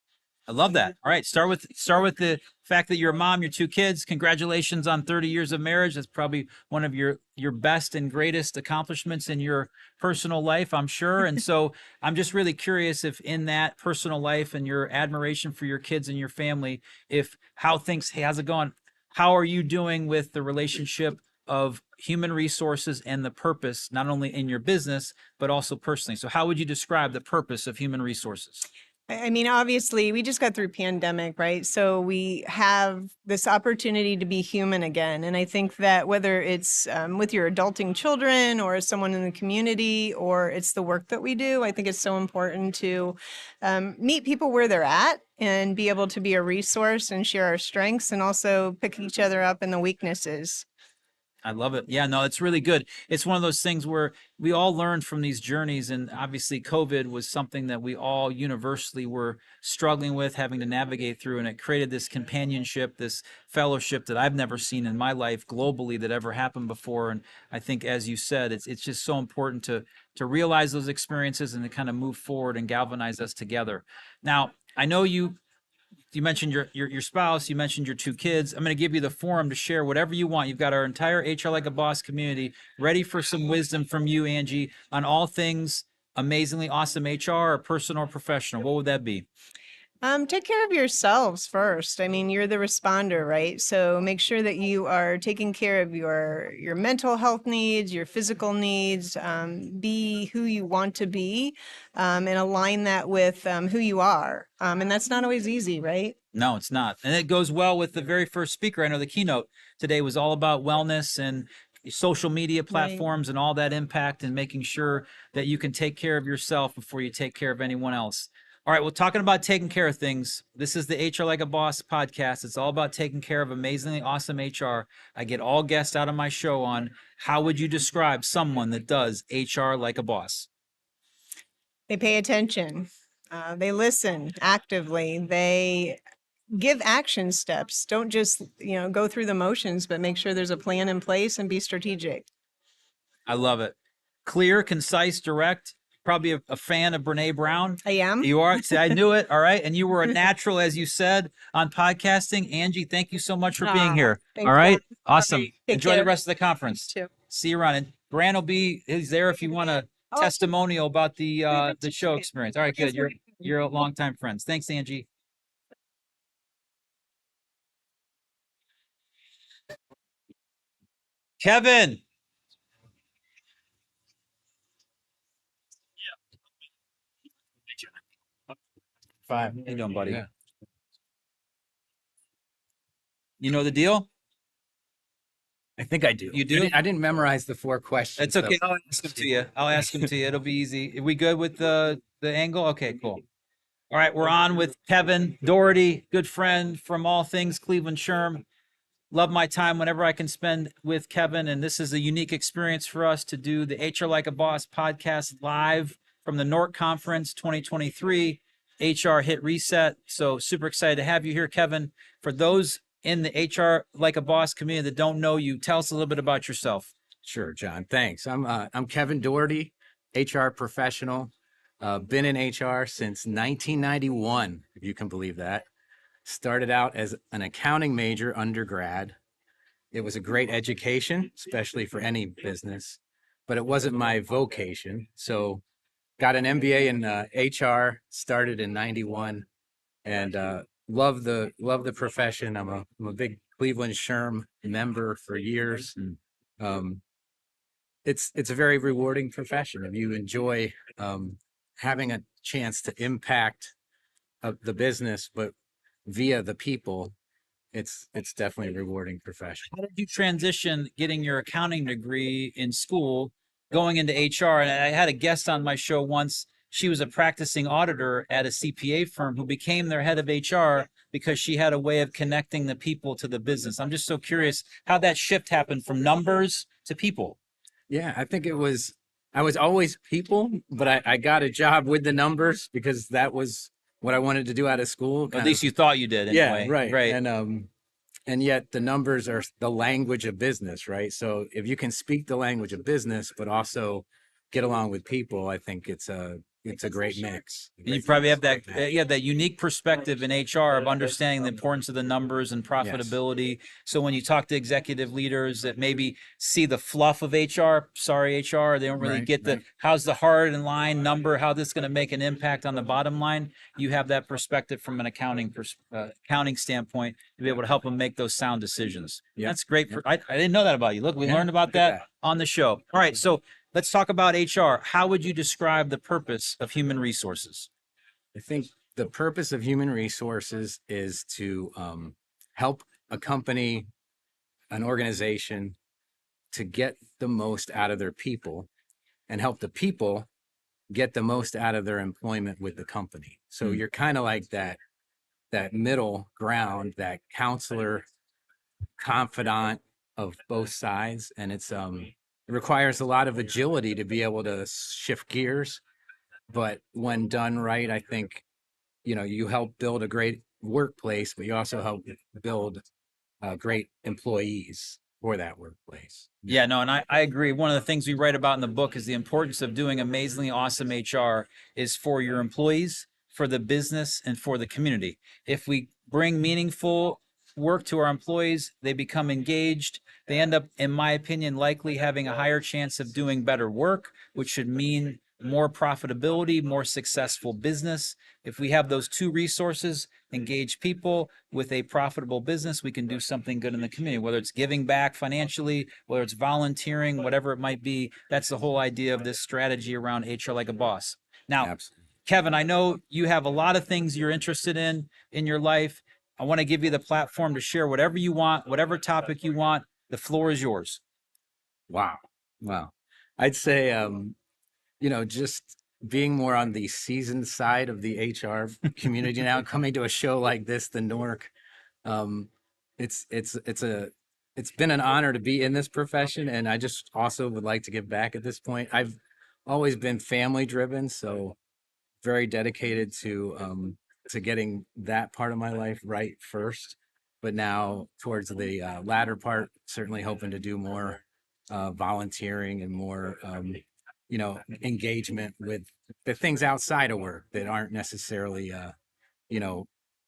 I love that. All right, start with the fact that you're a mom, your 2 kids. Congratulations on 30 years of marriage. That's probably one of your best and greatest accomplishments in your personal life, I'm sure. And so I'm just really curious if in that personal life and your admiration for your kids and your family, how's it going? How are you doing with the relationship of human resources and the purpose, not only in your business, but also personally? So how would you describe the purpose of human resources? I mean, obviously, we just got through pandemic, right? So we have this opportunity to be human again. And I think that whether it's with your adulting children or someone in the community, or it's the work that we do, I think it's so important to meet people where they're at and be able to be a resource and share our strengths, and also pick each other up in the weaknesses. I love it. Yeah, no, it's really good. It's one of those things where we all learned from these journeys, and obviously COVID was something that we all universally were struggling with, having to navigate through, and it created this companionship, this fellowship that I've never seen in my life globally that ever happened before. And I think, as you said, it's just so important to realize those experiences and to kind of move forward and galvanize us together. Now, I know you mentioned your spouse, you mentioned your 2 kids. I'm going to give you the forum to share whatever you want. You've got our entire HR Like a Boss community ready for some wisdom from you, Angie, on all things amazingly awesome HR, or personal or professional. What would that be? Take care of yourselves first. I mean, you're the responder, right? So make sure that you are taking care of your mental health needs, your physical needs. Be who you want to be, and align that with who you are. And that's not always easy, right? No, it's not. And it goes well with the very first speaker. I know the keynote today was all about wellness and social media platforms and all that impact, and making sure that you can take care of yourself before you take care of anyone else. All right, well, talking about taking care of things, this is the HR Like a Boss podcast. It's all about taking care of amazingly awesome HR. I get all guests out of my show on how would you describe someone that does HR like a boss? They pay attention. They listen actively. They give action steps. Don't just, go through the motions, but make sure there's a plan in place and be strategic. I love it. Clear, concise, direct. Probably a fan of Brene Brown. I am. You are? See, I knew it. All right. And you were a natural, as you said, on podcasting. Angie, thank you so much for being here. thank All right. you. Awesome. Take Enjoy the care. rest of the conference. Too. See you around. And Brand he's there if you want a testimonial about the show experience. All right, good. You're a longtime friends. Thanks, Angie. Kevin. Five. How you doing, buddy? Yeah. You know the deal? I think I do. You do? I didn't memorize the 4 questions. It's okay. I'll ask them to you. It'll be easy. Are we good with the angle? Okay, cool. All right, we're on with Kevin Doherty, good friend from all things Cleveland Sherm. Love my time whenever I can spend with Kevin, and this is a unique experience for us to do the HR Like a Boss podcast live from the NOHRC Conference 2023, HR Hit Reset. So super excited to have you here, Kevin. For those in the HR Like a Boss community that don't know you, tell us a little bit about yourself. Sure, John. Thanks. I'm Kevin Doherty, HR professional. Been in HR since 1991, if you can believe that. Started out as an accounting major undergrad. It was a great education, especially for any business, but it wasn't my vocation. So got an MBA in HR, started in 91, and love the profession. I'm a big Cleveland Sherm member for years. It's a very rewarding profession. If you enjoy having a chance to impact the business, but via the people, it's definitely a rewarding profession. How did you transition getting your accounting degree in school, going into HR? And I had a guest on my show once. She was a practicing auditor at a CPA firm who became their head of HR because she had a way of connecting the people to the business. I'm just so curious how that shift happened from numbers to people. Yeah, I think I was always people, but I got a job with the numbers because that was what I wanted to do out of school. At least you thought you did anyway. Yeah, right. Right. And yet the numbers are the language of business, right? So if you can speak the language of business, but also get along with people, I think it's a great mix. You probably have that unique perspective in HR of understanding the importance of the numbers and profitability. Yes. So when you talk to executive leaders that maybe see the fluff of HR, they don't really get how's the hard and line number, how this is going to make an impact on the bottom line. You have that perspective from an accounting standpoint to be able to help them make those sound decisions. Yep. That's great. I didn't know that about you. Look, we learned about that on the show. All right, so let's talk about HR. How would you describe the purpose of human resources? I think the purpose of human resources is to help a company, an organization, to get the most out of their people and help the people get the most out of their employment with the company. So you're kind of like that middle ground, that counselor, confidant of both sides. And it requires a lot of agility to be able to shift gears. But when done right, I think, you help build a great workplace, but you also help build great employees for that workplace. Yeah, no, and I agree. One of the things we write about in the book is the importance of doing amazingly awesome HR is for your employees, for the business, and for the community. If we bring meaningful work to our employees, they become engaged. They end up, in my opinion, likely having a higher chance of doing better work, which should mean more profitability, more successful business. If we have those two resources, engage people with a profitable business, we can do something good in the community, whether it's giving back financially, whether it's volunteering, whatever it might be. That's the whole idea of this strategy around HR Like a Boss. Now, absolutely. Kevin, I know you have a lot of things you're interested in your life. I want to give you the platform to share whatever you want, whatever topic you want. The floor is yours. Wow. I'd say, just being more on the seasoned side of the HR community now, coming to a show like this, the NOHRC, it's been an honor to be in this profession, and I just also would like to give back at this point. I've always been family driven, so very dedicated to getting that part of my life right first. But now towards the latter part, certainly hoping to do more volunteering and more engagement with the things outside of work that aren't necessarily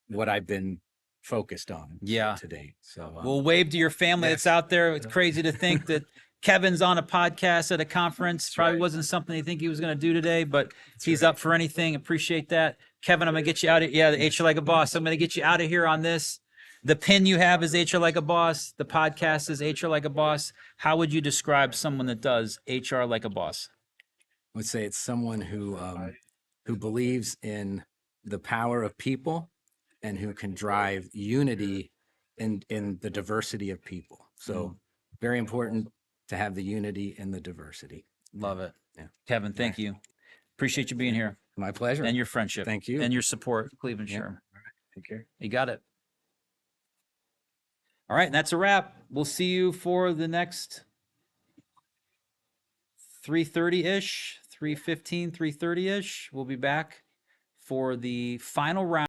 what I've been focused on to date. So We'll wave to your family that's out there. It's crazy to think that Kevin's on a podcast at a conference. Probably wasn't something you think he was going to do today, but he's up for anything. Appreciate that. Kevin, I'm going to get you out of here. Yeah, the HR Like a Boss. I'm going to get you out of here on this. The pin you have is HR Like a Boss. The podcast is HR Like a Boss. How would you describe someone that does HR Like a Boss? I would say it's someone who believes in the power of people and who can drive unity in the diversity of people. So very important to have the unity and the diversity. Love it. Yeah. Kevin, thank you. Appreciate you being here. My pleasure. And your friendship. Thank you. And your support, Cleveland Yeah. Sherm. All right. Take care. You got it. All right, and that's a wrap. We'll see you for the next 3:30-ish, 3:15, 3:30-ish. We'll be back for the final round.